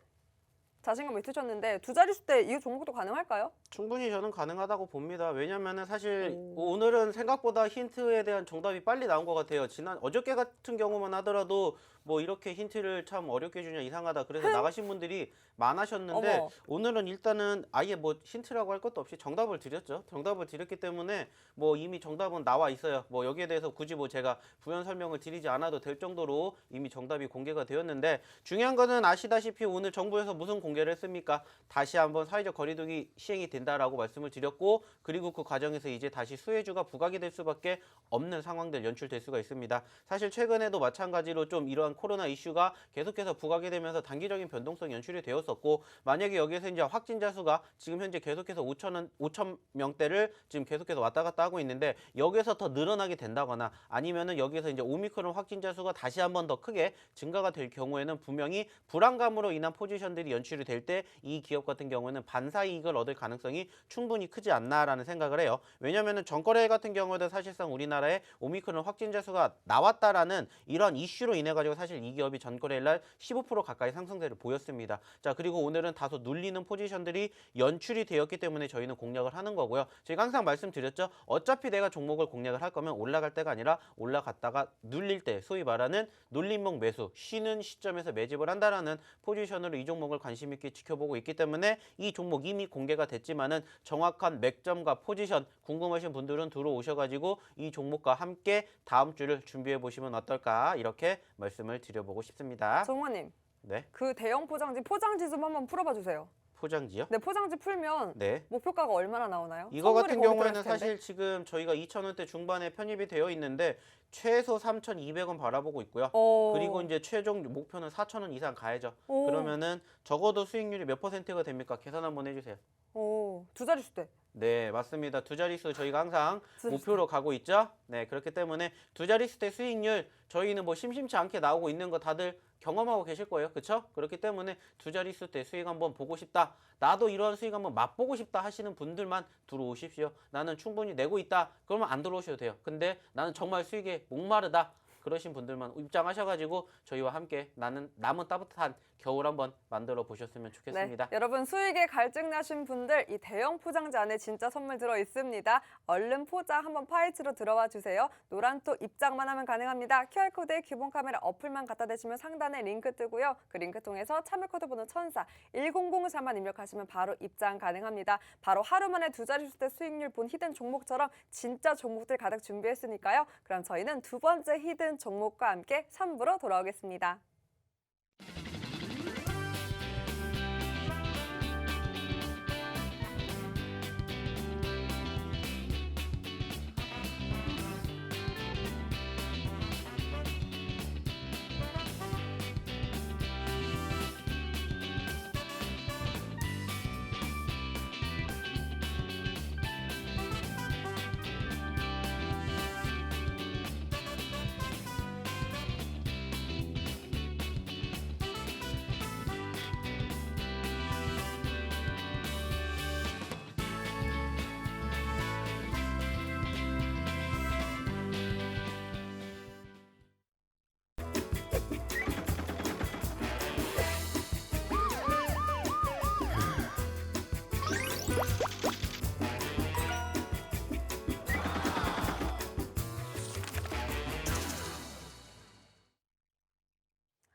자신감 있으셨는데 두 자릿수 때 이 종목도 가능할까요? 충분히 저는 가능하다고 봅니다. 왜냐면은 사실 오늘은 생각보다 힌트에 대한 정답이 빨리 나온 것 같아요. 어저께 같은 경우만 하더라도 뭐 이렇게 힌트를 참 어렵게 주냐 이상하다. 그래서 나가신 분들이 많으셨는데 어머. 오늘은 일단은 아예 뭐 힌트라고 할 것도 없이 정답을 드렸죠. 정답을 드렸기 때문에 뭐 이미 정답은 나와 있어요. 뭐 여기에 대해서 굳이 뭐 제가 부연 설명을 드리지 않아도 될 정도로 이미 정답이 공개가 되었는데 중요한 거는 아시다시피 오늘 정부에서 무슨 공개를 했습니까? 다시 한번 사회적 거리두기 시행이 된다라고 말씀을 드렸고 그리고 그 과정에서 이제 다시 수혜주가 부각이 될 수밖에 없는 상황들 연출될 수가 있습니다. 사실 최근에도 마찬가지로 좀 이러한 코로나 이슈가 계속해서 부각이 되면서 단기적인 변동성 연출이 되었었고 만약에 여기에서 이제 확진자 수가 지금 현재 계속해서 5천 명대를 지금 계속해서 왔다 갔다 하고 있는데 여기에서 더 늘어나게 된다거나 아니면은 여기에서 이제 오미크론 확진자 수가 다시 한번 더 크게 증가가 될 경우에는 분명히 불안감으로 인한 포지션들이 연출이 될 때 이 기업 같은 경우에는 반사 이익을 얻을 가능성이 충분히 크지 않나라는 생각을 해요. 왜냐면은 전거래 같은 경우에도 사실상 우리나라에 오미크론 확진자 수가 나왔다라는 이런 이슈로 인해 가지고 사실 이 기업이 전거래일 날 15% 가까이 상승세를 보였습니다. 자, 그리고 오늘은 다소 눌리는 포지션들이 연출이 되었기 때문에 저희는 공략을 하는 거고요. 제가 항상 말씀드렸죠. 어차피 내가 종목을 공략을 할 거면 올라갈 때가 아니라 올라갔다가 눌릴 때 소위 말하는 눌림목 매수, 쉬는 시점에서 매집을 한다라는 포지션으로 이 종목을 관심 있게 지켜보고 있기 때문에 이 종목 이미 공개가 됐지만은 정확한 맥점과 포지션 궁금하신 분들은 들어오셔가지고 이 종목과 함께 다음 주를 준비해 보시면 어떨까 이렇게 말씀을 드려보고 싶습니다. 전문가님 네, 그 대형 포장지 좀 한번 풀어봐 주세요. 포장지요? 네, 포장지 풀면 네. 목표가가 얼마나 나오나요? 이거 같은 선물이 거기 경우에는 들어있을 텐데. 사실 지금 저희가 2,000원대 중반에 편입이 되어 있는데 최소 3,200원 바라보고 있고요. 그리고 이제 최종 목표는 4,000원 이상 가야죠. 오. 그러면은 적어도 수익률이 몇 %가 됩니까? 계산 한번 해주세요. 두 자릿수 때. 네, 맞습니다. 두 자릿수 저희가 항상 두 자릿수. 목표로 가고 있죠. 네, 그렇기 때문에 두 자릿수 대 수익률 저희는 뭐 심심치 않게 나오고 있는 거 다들 경험하고 계실 거예요. 그렇죠? 그렇기 때문에 두 자릿수 대 수익 한번 보고 싶다. 나도 이런 수익 한번 맛보고 싶다 하시는 분들만 들어오십시오. 나는 충분히 내고 있다. 그러면 안 들어오셔도 돼요. 근데 나는 정말 수익에 목마르다. 그러신 분들만 입장하셔가지고 저희와 함께 남은 따뜻한 겨울 한번 만들어 보셨으면 좋겠습니다. 네, 여러분 수익에 갈증 나신 분들 이 대형 포장지 안에 진짜 선물 들어 있습니다. 얼른 포장 한번 파헤치러 들어와 주세요. 노란톡 입장만 하면 가능합니다. QR코드에 기본 카메라 어플만 갖다 대시면 상단에 링크 뜨고요. 그 링크 통해서 참여 코드 번호 1004-1004만 입력하시면 바로 입장 가능합니다. 바로 하루 만에 두 자릿수 대 수익률 본 히든 종목처럼 진짜 종목들 가득 준비했으니까요. 그럼 저희는 두 번째 히든 종목과 함께 3부로 돌아오겠습니다.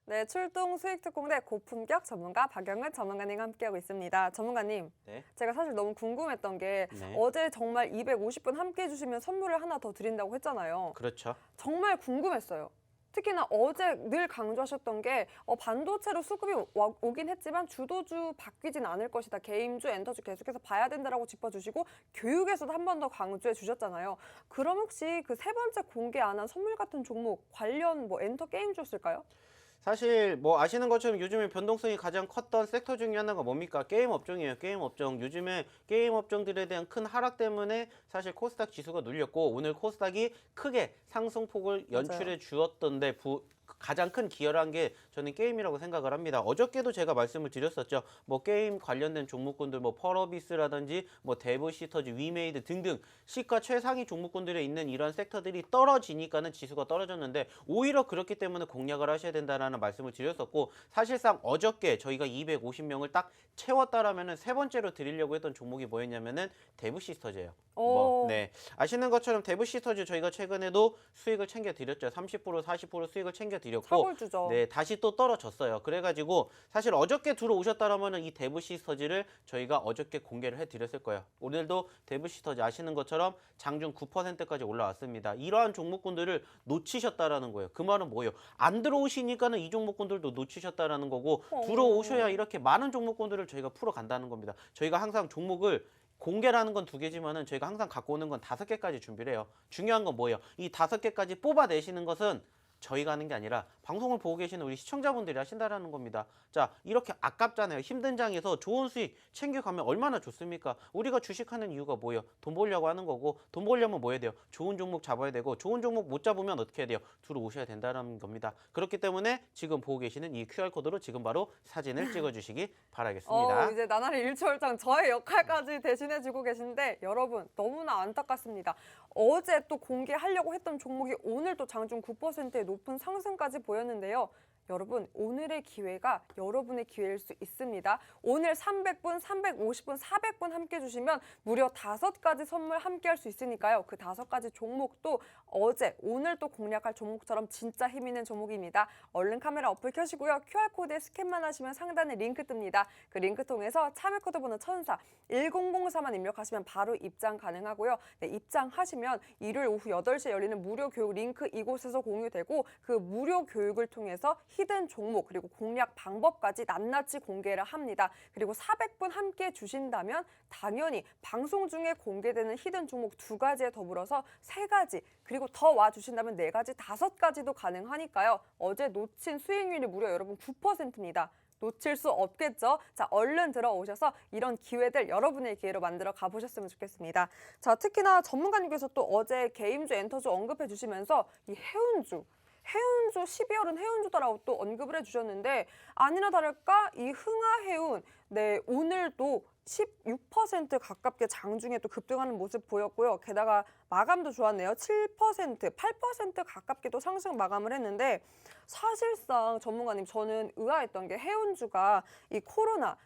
네, 출동 수익 특공대 고품격 전문가 박영은 전문가님과 함께하고 있습니다. 전문가님, 네. 제가 사실 너무 궁금했던 게 네. 어제 정말 250분 함께 해주시면 선물을 하나 더 드린다고 했잖아요. 그렇죠. 정말 궁금했어요. 특히나 어제 늘 강조하셨던 게 반도체로 수급이 오긴 했지만 주도주 바뀌진 않을 것이다. 게임주, 엔터주 계속해서 봐야 된다라고 짚어주시고 교육에서도 한 번 더 강조해 주셨잖아요. 그럼 혹시 그 세 번째 공개 안 한 선물 같은 종목 관련 뭐 엔터 게임주였을까요? 사실 뭐 아시는 것처럼 요즘에 변동성이 가장 컸던 섹터 중에 하나가 뭡니까? 게임 업종이에요. 게임 업종. 요즘에 게임 업종들에 대한 큰 하락 때문에 사실 코스닥 지수가 눌렸고 오늘 코스닥이 크게 상승폭을 연출해 주었던데 가장 큰 기여를 한 게 저는 게임이라고 생각을 합니다. 어저께도 제가 말씀을 드렸었죠. 뭐 게임 관련된 종목군들 뭐 펄어비스라든지 뭐 데브시터즈, 위메이드 등등 시가 최상위 종목군들에 있는 이런 섹터들이 떨어지니까는 지수가 떨어졌는데 오히려 그렇기 때문에 공략을 하셔야 된다라는 말씀을 드렸었고 사실상 어저께 저희가 250명을 딱 채웠다라면은 세 번째로 드리려고 했던 종목이 뭐였냐면은 데브시스터즈예요. 네. 아시는 것처럼 데브시스터즈 저희가 최근에도 수익을 챙겨 드렸죠. 30% 40% 수익을 챙겨 드렸고 차골주죠. 네, 다시 또 떨어졌어요. 그래가지고 사실 어저께 들어오셨다라면은 이 데브시스터즈를 저희가 어저께 공개를 해드렸을 거예요. 오늘도 데브시스터즈 아시는 것처럼 장중 9%까지 올라왔습니다. 이러한 종목군들을 놓치셨다라는 거예요. 그 말은 뭐예요? 안 들어오시니까는 이 종목군들도 놓치셨다라는 거고 들어오셔야 이렇게 많은 종목군들을 저희가 풀어간다는 겁니다. 저희가 항상 종목을 공개라는 건 2개지만은 저희가 항상 갖고 오는 건 5개까지 준비를 해요. 중요한 건 뭐예요? 이 5개까지 뽑아내시는 것은 저희가 하는 게 아니라 방송을 보고 계시는 우리 시청자분들이 하신다라는 겁니다. 자, 이렇게 아깝잖아요. 힘든 장에서 좋은 수익 챙겨가면 얼마나 좋습니까? 우리가 주식하는 이유가 뭐예요? 돈 벌려고 하는 거고 돈 벌려면 뭐 해야 돼요? 좋은 종목 잡아야 되고 좋은 종목 못 잡으면 어떻게 해야 돼요? 들어오셔야 된다는 겁니다. 그렇기 때문에 지금 보고 계시는 이 QR코드로 지금 바로 사진을 찍어주시기 바라겠습니다. 이제 나날이 일취월장 저의 역할까지 대신해주고 계신데 여러분 너무나 안타깝습니다. 어제 또 공개하려고 했던 종목이 오늘 또 장중 9%의 높은 상승까지 보였는데요. 여러분 오늘의 기회가 여러분의 기회일 수 있습니다. 오늘 300분, 350분, 400분 함께 주시면 무려 5가지 선물 함께 할 수 있으니까요. 그 5가지 종목도 어제, 오늘 또 공략할 종목처럼 진짜 힘 있는 종목입니다. 얼른 카메라 어플 켜시고요. QR코드에 스캔만 하시면 상단에 링크 뜹니다. 그 링크 통해서 참여코드 번호 1004, 1004만 입력하시면 바로 입장 가능하고요. 네, 입장하시면 일요일 오후 8시에 열리는 무료 교육 링크 이곳에서 공유되고 그 무료 교육을 통해서 히든 종목 그리고 공략 방법까지 낱낱이 공개를 합니다. 그리고 400분 함께 주신다면 당연히 방송 중에 공개되는 히든 종목 2가지에 더불어서 3가지 그리고 더 와주신다면 4가지, 5가지도 가능하니까요. 어제 놓친 수익률이 무려 여러분 9%입니다. 놓칠 수 없겠죠? 자, 얼른 들어오셔서 이런 기회들 여러분의 기회로 만들어 가보셨으면 좋겠습니다. 자, 특히나 전문가님께서 또 어제 게임주, 엔터주 언급해 주시면서 이 해운주 12월은 해운주다라고 또 언급을 해주셨는데 아니나 다를까 이 흥하해운 네 오늘도 16% 가깝게 장중에 또 급등하는 모습 보였고요. 게다가 마감도 좋았네요. 7%, 8% 가깝게 또 상승 마감을 했는데 사실상 전문가님 저는 의아했던 게 해운주가 이 코로나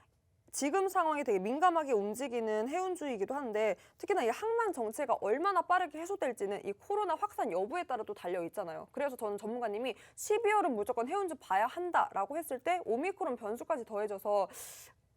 지금 상황이 되게 민감하게 움직이는 해운주이기도 한데 특히나 이 항만 정체가 얼마나 빠르게 해소될지는 이 코로나 확산 여부에 따라 또 달려 있잖아요. 그래서 저는 전문가님이 12월은 무조건 해운주 봐야 한다라고 했을 때 오미크론 변수까지 더해져서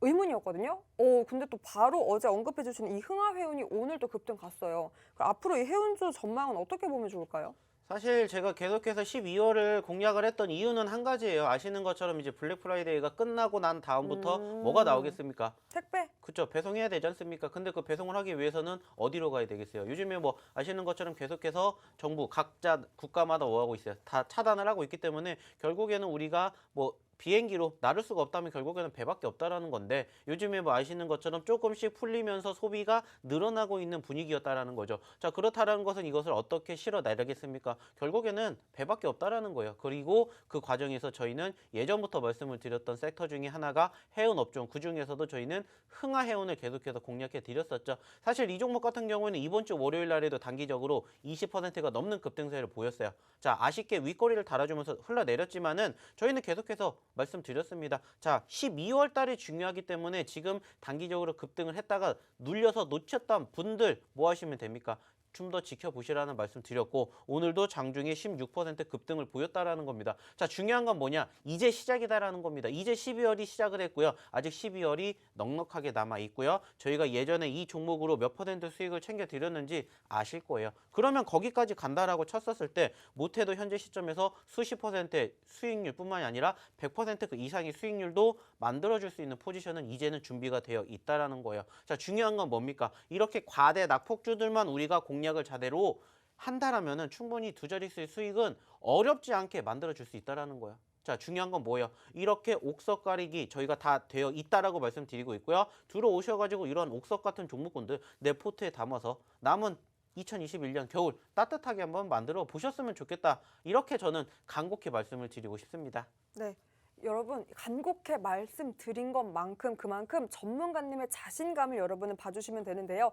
의문이었거든요. 근데 또 바로 어제 언급해 주신 이 흥하해운이 오늘 또 급등 갔어요. 그럼 앞으로 이 해운주 전망은 어떻게 보면 좋을까요? 사실 제가 계속해서 12월을 공략을 했던 이유는 한 가지예요. 아시는 것처럼 이제 블랙 프라이데이가 끝나고 난 다음부터 뭐가 나오겠습니까? 택배? 그쵸. 배송해야 되지 않습니까? 근데 그 배송을 하기 위해서는 어디로 가야 되겠어요? 요즘에 뭐 아시는 것처럼 계속해서 정부 각자 국가마다 뭐 하고 있어요? 다 차단을 하고 있기 때문에 결국에는 우리가 뭐 비행기로 나를 수가 없다면 결국에는 배밖에 없다라는 건데 요즘에 뭐 아시는 것처럼 조금씩 풀리면서 소비가 늘어나고 있는 분위기였다라는 거죠. 자, 그렇다라는 것은 이것을 어떻게 실어내려겠습니까? 결국에는 배밖에 없다라는 거예요. 그리고 그 과정에서 저희는 예전부터 말씀을 드렸던 섹터 중에 하나가 해운 업종, 그 중에서도 저희는 흥하해운을 계속해서 공략해 드렸었죠. 사실 이 종목 같은 경우에는 이번 주 월요일 날에도 단기적으로 20%가 넘는 급등세를 보였어요. 자, 아쉽게 윗꼬리를 달아주면서 흘러내렸지만은 저희는 계속해서 말씀드렸습니다. 자, 12월 달이 중요하기 때문에 지금 단기적으로 급등을 했다가 눌려서 놓쳤던 분들 뭐 하시면 됩니까? 좀 더 지켜보시라는 말씀 드렸고 오늘도 장중에 16% 급등을 보였다라는 겁니다. 자, 중요한 건 뭐냐? 이제 시작이다라는 겁니다. 이제 12월이 시작을 했고요. 아직 12월이 넉넉하게 남아 있고요. 저희가 예전에 이 종목으로 몇 퍼센트 수익을 챙겨 드렸는지 아실 거예요. 그러면 거기까지 간다라고 쳤었을 때 못해도 현재 시점에서 수십 퍼센트의 수익률뿐만이 아니라 100%그 이상의 수익률도 만들어줄 수 있는 포지션은 이제는 준비가 되어 있다라는 거예요. 자, 중요한 건 뭡니까? 이렇게 과대 낙폭주들만 우리가 공략을 제대로 한다라면은 충분히 두 자릿수의 수익은 어렵지 않게 만들어줄 수 있다라는 거예요. 자, 중요한 건 뭐예요? 이렇게 옥석 가리기 저희가 다 되어 있다라고 말씀드리고 있고요. 들어오셔가지고 이런 옥석 같은 종목군들 내 포트에 담아서 남은 2021년 겨울 따뜻하게 한번 만들어 보셨으면 좋겠다. 이렇게 저는 간곡히 말씀을 드리고 싶습니다. 네. 여러분 간곡히 말씀드린 것만큼 그만큼 전문가님의 자신감을 여러분은 봐주시면 되는데요.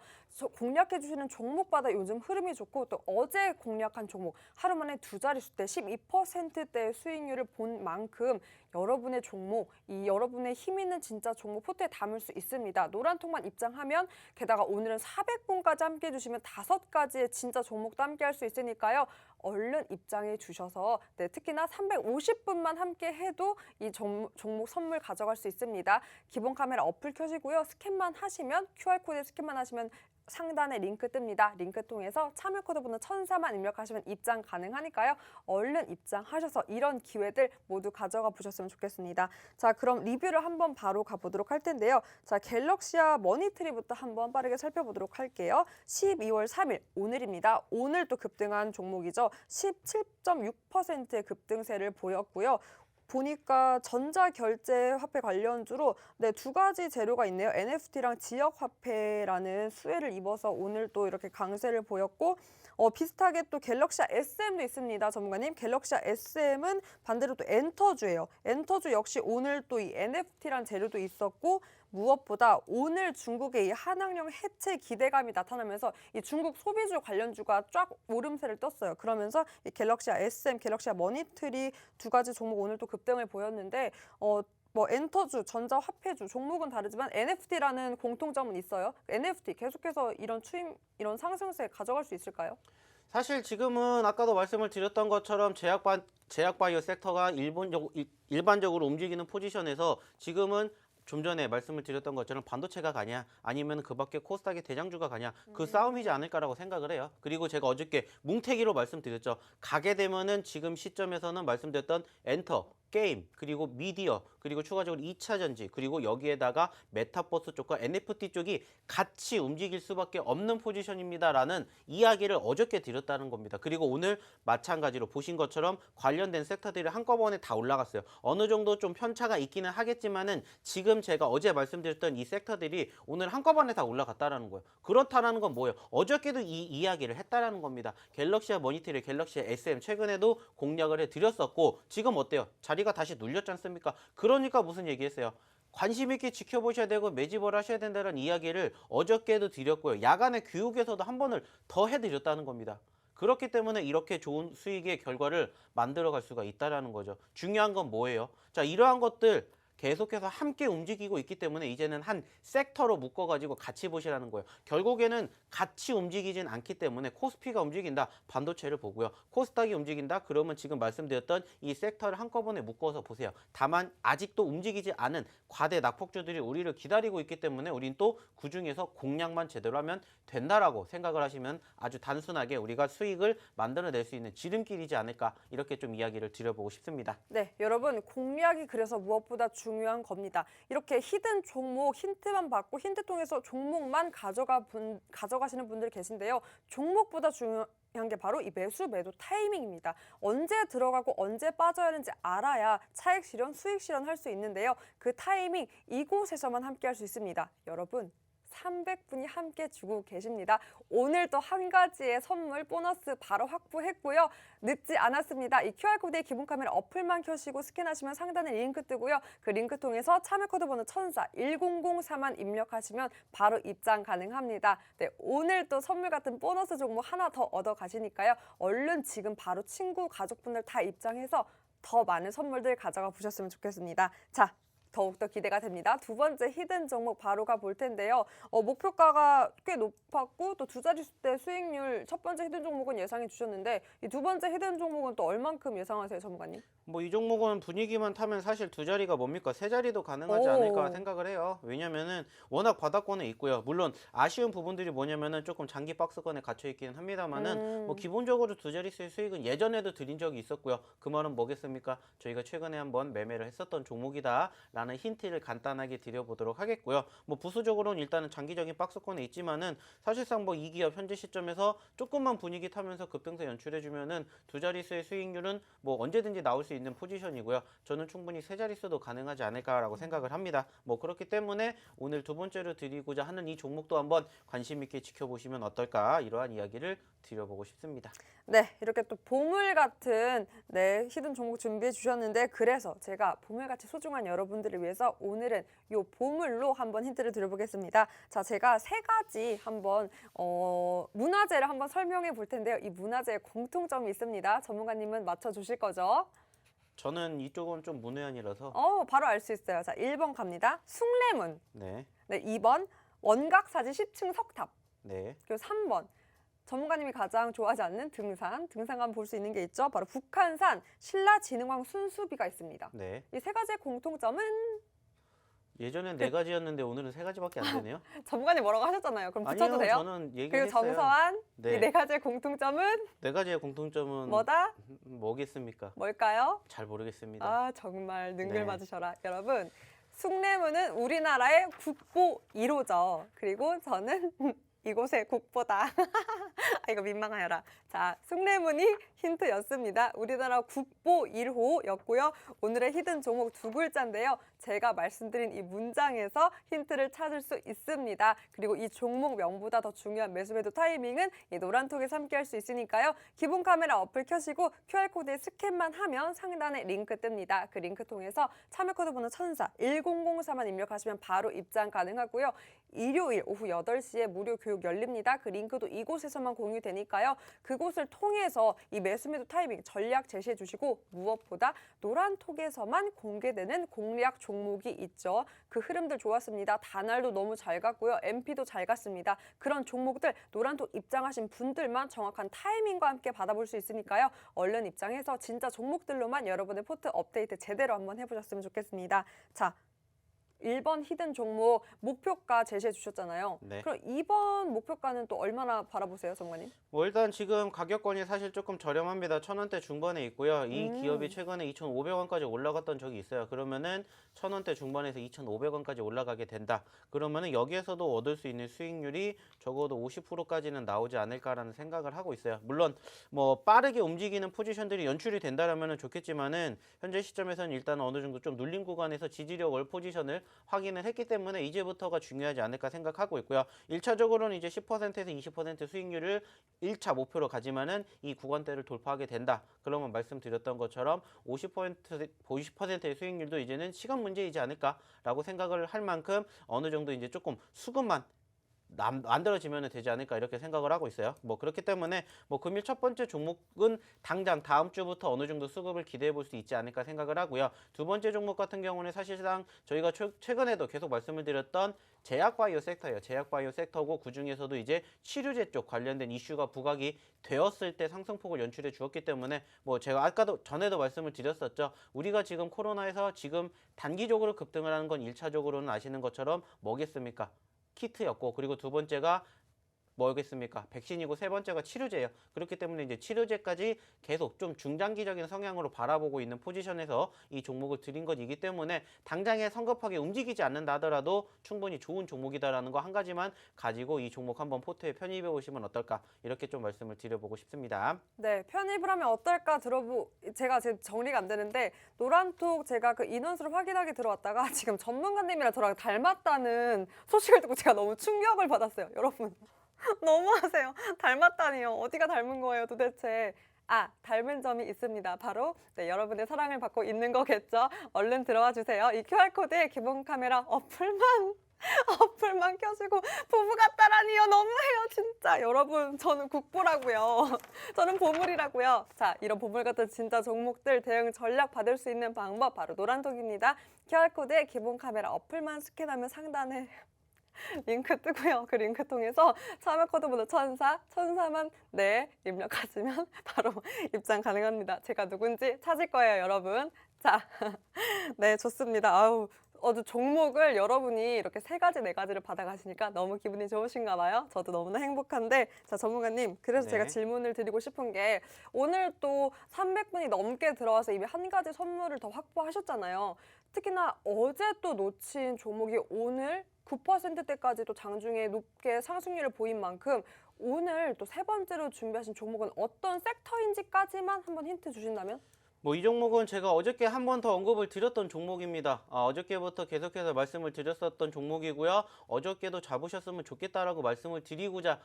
공략해 주시는 종목마다 요즘 흐름이 좋고 또 어제 공략한 종목 하루 만에 두 자릿수대 12%대의 수익률을 본 만큼 여러분의 종목, 이 여러분의 힘 있는 진짜 종목 포트에 담을 수 있습니다. 노란통만 입장하면 게다가 오늘은 400분까지 함께 해주시면 5가지의 진짜 종목도 함께 할 수 있으니까요. 얼른 입장해 주셔서 특히나 350분만 함께 해도 이 종목 선물 가져갈 수 있습니다. 기본 카메라 어플 켜시고요. 스캔만 하시면 QR코드 스캔만 하시면 상단에 링크 뜹니다. 링크 통해서 참여 코드 번호 1004만 입력하시면 입장 가능하니까요. 얼른 입장하셔서 이런 기회들 모두 가져가 보셨으면 좋겠습니다. 자, 그럼 리뷰를 한번 바로 가보도록 할 텐데요. 자, 갤럭시아 머니트리부터 한번 빠르게 살펴보도록 할게요. 12월 3일 오늘입니다. 오늘 또 급등한 종목이죠. 17.6%의 급등세를 보였고요. 보니까 전자결제 화폐 관련주로 두 가지 재료가 있네요. NFT랑 지역화폐라는 수혜를 입어서 오늘 또 이렇게 강세를 보였고 비슷하게 또 갤럭시아 SM도 있습니다. 전문가님, 갤럭시아 SM은 반대로 또 엔터주예요. 엔터주 역시 오늘 또 이 NFT란 재료도 있었고 무엇보다 오늘 중국의 이 한학령 해체 기대감이 나타나면서 이 중국 소비주 관련주가 쫙 오름세를 떴어요. 그러면서 이 갤럭시아 SM, 갤럭시아 머니트리 두 가지 종목 오늘 또 급등을 보였는데 엔터주, 전자화폐주 종목은 다르지만 NFT라는 공통점은 있어요. NFT 계속해서 이런 상승세 가져갈 수 있을까요? 사실 지금은 아까도 말씀을 드렸던 것처럼 제약바이오 섹터가 일반적으로 움직이는 포지션에서 지금은 좀 전에 말씀을 드렸던 것처럼 반도체가 가냐 아니면 그 밖에 코스닥의 대장주가 가냐 그 싸움이지 않을까라고 생각을 해요. 그리고 제가 어저께 뭉태기로 말씀드렸죠. 가게 되면은 지금 시점에서는 말씀드렸던 엔터, 게임, 그리고 미디어, 그리고 추가적으로 2차 전지, 그리고 여기에다가 메타버스 쪽과 NFT 쪽이 같이 움직일 수밖에 없는 포지션입니다라는 이야기를 어저께 드렸다는 겁니다. 그리고 오늘 마찬가지로 보신 것처럼 관련된 섹터들이 한꺼번에 다 올라갔어요. 어느 정도 좀 편차가 있기는 하겠지만은 지금 제가 어제 말씀드렸던 이 섹터들이 오늘 한꺼번에 다 올라갔다라는 거예요. 그렇다라는 건 뭐예요? 어저께도 이 이야기를 했다라는 겁니다. 갤럭시아 머니터리, 갤럭시아 SM 최근에도 공략을 해드렸었고 지금 어때요? 자리가 다시 눌렸지 않습니까? 그러니까 무슨 얘기했어요? 관심 있게 지켜보셔야 되고 매집을 하셔야 된다는 이야기를 어저께도 드렸고요. 야간에 교육에서도 한 번을 더 해드렸다는 겁니다. 그렇기 때문에 이렇게 좋은 수익의 결과를 만들어갈 수가 있다는 거죠. 중요한 건 뭐예요? 자, 이러한 것들 계속해서 함께 움직이고 있기 때문에 이제는 한 섹터로 묶어가지고 같이 보시라는 거예요. 결국에는 같이 움직이진 않기 때문에 코스피가 움직인다, 반도체를 보고요. 코스닥이 움직인다, 그러면 지금 말씀드렸던 이 섹터를 한꺼번에 묶어서 보세요. 다만 아직도 움직이지 않은 과대 낙폭주들이 우리를 기다리고 있기 때문에 우린 또 그중에서 공략만 제대로 하면 된다라고 생각을 하시면 아주 단순하게 우리가 수익을 만들어낼 수 있는 지름길이지 않을까 이렇게 좀 이야기를 드려보고 싶습니다. 네, 여러분 공략이 그래서 무엇보다 중요한 겁니다. 이렇게 히든 종목 힌트만 받고 힌트 통해서 종목만 가져가시는 분들 계신데요. 종목보다 중요한 게 바로 이 매도 타이밍입니다. 언제 들어가고 언제 빠져야 하는지 알아야 차익 실현, 수익 실현 할 수 있는데요. 그 타이밍 이곳에서만 함께 할 수 있습니다. 여러분 300분이 함께 주고 계십니다. 오늘 또 한 가지의 선물 보너스 바로 확보했고요. 늦지 않았습니다. 이 QR코드의 기본 카메라 어플만 켜시고 스캔하시면 상단에 링크 뜨고요. 그 링크 통해서 참여 코드 번호 1004 1004만 입력하시면 바로 입장 가능합니다. 네, 오늘 또 선물 같은 보너스 종목 하나 더 얻어 가시니까요. 얼른 지금 바로 친구, 가족분들 다 입장해서 더 많은 선물들 가져가 보셨으면 좋겠습니다. 자, 더욱더 기대가 됩니다. 두 번째 히든 종목 바로 가볼 텐데요. 목표가가 꽤 높았고 또 두 자릿수대 수익률 첫 번째 히든 종목은 예상해 주셨는데 이 두 번째 히든 종목은 또 얼만큼 예상하세요, 전문가님? 뭐 이 종목은 분위기만 타면 사실 두 자리가 뭡니까? 세 자리도 가능하지 오. 않을까 생각을 해요. 왜냐면은 워낙 바닥권에 있고요. 물론 아쉬운 부분들이 뭐냐면은 조금 장기 박스권에 갇혀 있기는 합니다만은 뭐 기본적으로 두 자릿수의 수익은 예전에도 드린 적이 있었고요. 그 말은 뭐겠습니까? 저희가 최근에 한번 매매를 했었던 종목이다라는 힌트를 간단하게 드려보도록 하겠고요. 뭐 부수적으로는 일단은 장기적인 박스권에 있지만은 사실상 뭐 이 기업 현재 시점에서 조금만 분위기 타면서 급등세 연출해주면은 두 자릿수의 수익률은 뭐 언제든지 나올 수 있는 포지션이고요. 저는 충분히 세 자릿수도 가능하지 않을까라고 생각을 합니다. 뭐 그렇기 때문에 오늘 두 번째로 드리고자 하는 이 종목도 한번 관심 있게 지켜보시면 어떨까 이러한 이야기를 드려보고 싶습니다. 네, 이렇게 또 보물 같은 히든 종목 준비해 주셨는데 그래서 제가 보물같이 소중한 여러분들을 위해서 오늘은 이 보물로 한번 힌트를 드려보겠습니다. 자, 제가 세 가지 한번 문화재를 한번 설명해 볼 텐데요. 이 문화재에 공통점이 있습니다. 전문가님은 맞춰주실 거죠? 저는 이쪽은 좀 문외한이라서 바로 알 수 있어요. 자, 1번 갑니다. 숭례문. 네, 네, 2번 원각사지 10층 석탑. 네, 그리고 3번 전문가님이 가장 좋아하지 않는 등산 가면 볼 수 있는 게 있죠. 바로 북한산 신라진흥원 순수비가 있습니다. 네. 이 세 가지의 공통점은 예전엔 네 가지였는데 오늘은 세 가지밖에 안 되네요. 전문가님 뭐라고 하셨잖아요. 그럼 붙여도 아니요, 돼요? 저는 그리고 얘기했어요. 정서한 네. 이 네 가지의 공통점은 네 가지의 공통점은 뭐다? 뭐겠습니까? 뭘까요? 잘 모르겠습니다. 아, 정말 능글 네. 맞으셔라. 여러분, 숭례문은 우리나라의 국보 1호죠. 그리고 저는 이곳의 국보다. 이거 민망하여라. 자, 숭례문이 힌트였습니다. 우리나라 국보 1호였고요. 오늘의 히든 종목 두 글자인데요. 제가 말씀드린 이 문장에서 힌트를 찾을 수 있습니다. 그리고 이 종목 명보다 더 중요한 매수 매도 타이밍은 이 노란톡에서 함께 할 수 있으니까요. 기본 카메라 어플 켜시고 QR코드에 스캔만 하면 상단에 링크 뜹니다. 그 링크 통해서 참여 코드 번호 1004 1004만 입력하시면 바로 입장 가능하고요. 일요일 오후 8시에 무료 교육 열립니다. 그 링크도 이곳에서만 공유되니까요. 그곳을 통해서 이 매수 매도 타이밍 전략 제시해 주시고 무엇보다 노란톡에서만 공개되는 공략 종목이 있죠. 그 흐름들 좋았습니다. 다날도 너무 잘 갔고요. MP도 잘 갔습니다. 그런 종목들 노란톡 입장하신 분들만 정확한 타이밍과 함께 받아볼 수 있으니까요. 얼른 입장해서 진짜 종목들로만 여러분의 포트 업데이트 제대로 한번 해보셨으면 좋겠습니다. 자, 1번 히든 종목 목표가 제시해 주셨잖아요. 네. 그럼 2번 목표가는 또 얼마나 바라보세요, 전문가님? 뭐 일단 지금 가격권이 사실 조금 저렴합니다. 1,000원대 중반에 있고요. 이 기업이 최근에 2,500원까지 올라갔던 적이 있어요. 그러면은 1,000원대 중반에서 2,500원까지 올라가게 된다. 그러면은 여기에서도 얻을 수 있는 수익률이 적어도 50%까지는 나오지 않을까라는 생각을 하고 있어요. 물론 뭐 빠르게 움직이는 포지션들이 연출이 된다라면은 좋겠지만은 현재 시점에서는 일단 어느 정도 좀 눌린 구간에서 지지력 월 포지션을 확인을 했기 때문에 이제부터가 중요하지 않을까 생각하고 있고요. 1차적으로는 이제 10%에서 20% 수익률을 1차 목표로 가지만은 이 구간대를 돌파하게 된다. 그러면 말씀드렸던 것처럼 50%의 수익률도 이제는 시간 문제이지 않을까라고 생각을 할 만큼 어느 정도 이제 조금 수급만 만들어지면 되지 않을까 이렇게 생각을 하고 있어요. 뭐 그렇기 때문에 뭐 금일 첫 번째 종목은 당장 다음 주부터 어느 정도 수급을 기대해 볼 수 있지 않을까 생각을 하고요. 두 번째 종목 같은 경우는 사실상 저희가 최근에도 계속 말씀을 드렸던 제약바이오 섹터예요. 제약바이오 섹터고 그중에서도 이제 치료제 쪽 관련된 이슈가 부각이 되었을 때 상승폭을 연출해 주었기 때문에 뭐 제가 아까도 전에도 말씀을 드렸었죠. 우리가 지금 코로나에서 지금 단기적으로 급등을 하는 건 1차적으로는 아시는 것처럼 뭐겠습니까? 키트였고 그리고 두 번째가 뭐겠습니까? 백신이고 세 번째가 치료제예요. 그렇기 때문에 이제 치료제까지 계속 좀 중장기적인 성향으로 바라보고 있는 포지션에서 이 종목을 드린 것이기 때문에 당장에 성급하게 움직이지 않는다 하더라도 충분히 좋은 종목이다라는 거 한 가지만 가지고 이 종목 한번 포트에 편입해 보시면 어떨까 이렇게 좀 말씀을 드려보고 싶습니다. 네, 편입을 하면 어떨까 제가 지금 정리가 안 되는데 노란톡 제가 그 인원수를 확인하게 들어왔다가 지금 전문가님이랑 저랑 닮았다는 소식을 듣고 제가 너무 충격을 받았어요. 여러분. 너무하세요. 닮았다니요. 어디가 닮은 거예요, 도대체. 닮은 점이 있습니다. 바로 여러분의 사랑을 받고 있는 거겠죠. 얼른 들어와 주세요. 이 QR코드에 기본 카메라 어플만 켜시고 부부 같다라니요. 너무해요. 진짜 여러분, 저는 국보라고요. 저는 보물이라고요. 자, 이런 보물 같은 진짜 종목들 대응 전략 받을 수 있는 방법 바로 노란톡입니다. QR코드에 기본 카메라 어플만 스캔하면 상단에 링크 뜨고요. 그 링크 통해서 참여 코드 번호 1004만 네 입력하시면 바로 입장 가능합니다. 제가 누군지 찾을 거예요, 여러분. 자, 네, 좋습니다. 아우, 어제 종목을 여러분이 이렇게 3가지, 4가지를 받아가시니까 너무 기분이 좋으신가 봐요. 저도 너무나 행복한데, 자, 전문가님, 그래서 네. 제가 질문을 드리고 싶은 게 오늘 또 300분이 넘게 들어와서 이미 한 가지 선물을 더 확보하셨잖아요. 특히나 어제 또 놓친 종목이 오늘 9%대까지도 장중에 높게 상승률을 보인 만큼 오늘 또 3번째로 준비하신 종목은 어떤 섹터인지까지만 한번 힌트 주신다면? 뭐 이 종목은 제가 어저께 한 번 더 언급을 드렸던 종목입니다. 어저께부터 계속해서 말씀을 드렸었던 종목이고요. 어저께도 잡으셨으면 좋겠다라고 말씀을 드리고자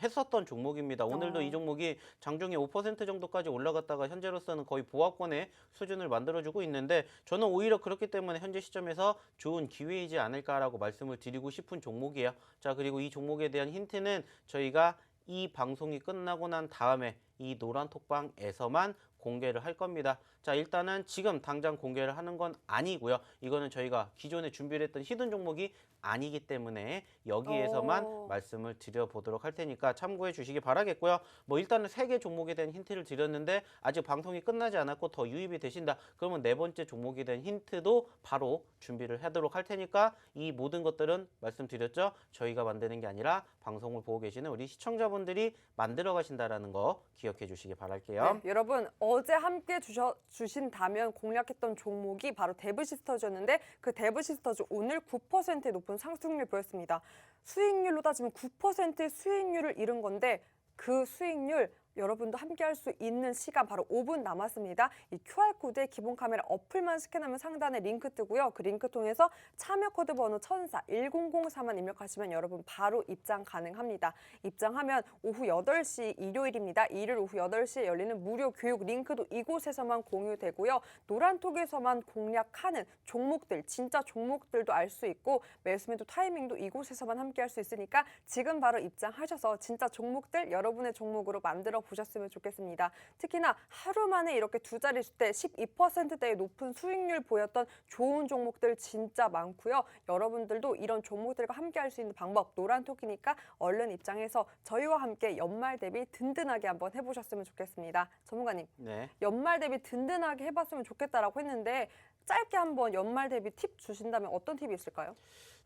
했었던 종목입니다. 오늘도 이 종목이 장중에 5% 정도까지 올라갔다가 현재로서는 거의 보합권의 수준을 만들어주고 있는데 저는 오히려 그렇기 때문에 현재 시점에서 좋은 기회이지 않을까라고 말씀을 드리고 싶은 종목이에요. 자, 그리고 이 종목에 대한 힌트는 저희가 이 방송이 끝나고 난 다음에 이 노란톡방에서만 공개를 할 겁니다. 자, 일단은 지금 당장 공개를 하는 건 아니고요. 이거는 저희가 기존에 준비를 했던 히든 종목이 아니기 때문에 여기에서만 말씀을 드려보도록 할 테니까 참고해 주시기 바라겠고요. 뭐 일단은 3개 종목에 대한 힌트를 드렸는데 아직 방송이 끝나지 않았고 더 유입이 되신다. 그러면 4번째 종목에 대한 힌트도 바로 준비를 하도록 할 테니까 이 모든 것들은 말씀드렸죠. 저희가 만드는 게 아니라 방송을 보고 계시는 우리 시청자분들이 만들어 가신다라는 거 기억해 주시기 바랄게요. 네, 여러분 어제 함께 주신다면 공략했던 종목이 바로 데브시스터즈였는데 그 데브시스터즈 오늘 9%의 높은 상승률 보였습니다. 수익률로 따지면 9%의 수익률을 잃은 건데 그 수익률 여러분도 함께 할 수 있는 시간 바로 5분 남았습니다. 이 QR코드에 기본 카메라 어플만 스캔하면 상단에 링크 뜨고요. 그 링크 통해서 참여 코드 번호 1004만 입력하시면 여러분 바로 입장 가능합니다. 입장하면 오후 8시 일요일입니다. 일요일 오후 8시에 열리는 무료 교육 링크도 이곳에서만 공유되고요. 노란톡에서만 공략하는 종목들, 진짜 종목들도 알 수 있고 매수매도 타이밍도 이곳에서만 함께 할 수 있으니까 지금 바로 입장하셔서 진짜 종목들 여러분의 종목으로 만들어 보셨으면 좋겠습니다. 특히나 하루 만에 이렇게 두 자릿수대 12%대의 높은 수익률 보였던 좋은 종목들 진짜 많고요. 여러분들도 이런 종목들과 함께 할 수 있는 방법 노란톡이니까 얼른 입장해서 저희와 함께 연말 대비 든든하게 한번 해보셨으면 좋겠습니다. 전문가님, 네. 연말 대비 든든하게 해봤으면 좋겠다라고 했는데 짧게 한번 연말 대비 팁 주신다면 어떤 팁이 있을까요?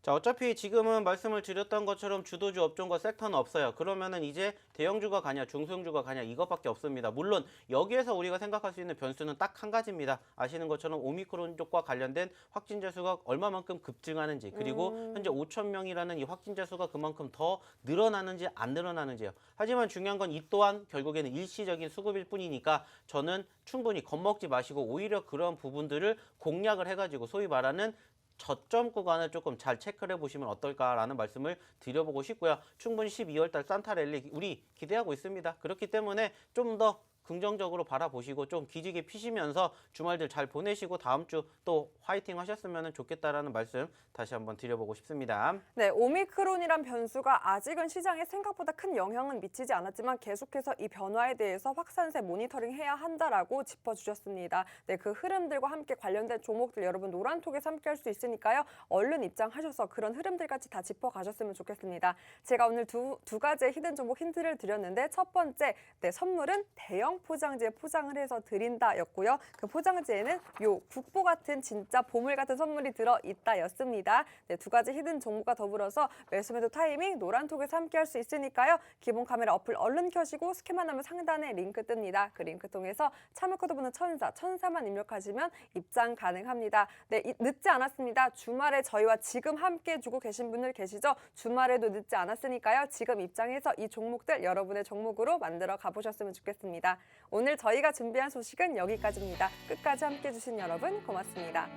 자, 어차피 지금은 말씀을 드렸던 것처럼 주도주 업종과 섹터는 없어요. 그러면은 이제 대형주가 가냐 중소형주가 가냐 이것밖에 없습니다. 물론 여기에서 우리가 생각할 수 있는 변수는 딱 한 가지입니다. 아시는 것처럼 오미크론 쪽과 관련된 확진자 수가 얼마만큼 급증하는지 그리고 현재 5천 명이라는 이 확진자 수가 그만큼 더 늘어나는지 안 늘어나는지요. 하지만 중요한 건 이 또한 결국에는 일시적인 수급일 뿐이니까 저는 충분히 겁먹지 마시고 오히려 그런 부분들을 공략을 해가지고 소위 말하는 저점 구간을 조금 잘 체크를 해보시면 어떨까라는 말씀을 드려보고 싶고요. 충분히 12월달 산타 랠리 우리 기대하고 있습니다. 그렇기 때문에 좀 더 긍정적으로 바라보시고 좀 기지개 피시면서 주말들 잘 보내시고 다음 주 또 화이팅 하셨으면 좋겠다라는 말씀 다시 한번 드려보고 싶습니다. 네, 오미크론이란 변수가 아직은 시장에 생각보다 큰 영향은 미치지 않았지만 계속해서 이 변화에 대해서 확산세 모니터링해야 한다라고 짚어주셨습니다. 네, 그 흐름들과 함께 관련된 종목들 여러분 노란톡에서 함께 할 수 있으니까요. 얼른 입장하셔서 그런 흐름들까지 다 짚어가셨으면 좋겠습니다. 제가 오늘 두 가지의 히든 종목 힌트를 드렸는데 첫 번째, 네, 선물은 대형 포장지에 포장을 해서 드린다였고요. 그 포장지에는 요 국보 같은 진짜 보물 같은 선물이 들어있다였습니다. 네, 두 가지 히든 정보가 더불어서 매수매도 타이밍 노란톡에서 함께 할 수 있으니까요. 기본 카메라 어플 얼른 켜시고 스캔만 하면 상단에 링크 뜹니다. 그 링크 통해서 참여 코드 번호 1004만 입력하시면 입장 가능합니다. 네, 늦지 않았습니다. 주말에 저희와 지금 함께 해주고 계신 분들 계시죠? 주말에도 늦지 않았으니까요. 지금 입장해서 이 종목들 여러분의 종목으로 만들어 가보셨으면 좋겠습니다. 오늘 저희가 준비한 소식은 여기까지입니다. 끝까지 함께 해주신 여러분 고맙습니다.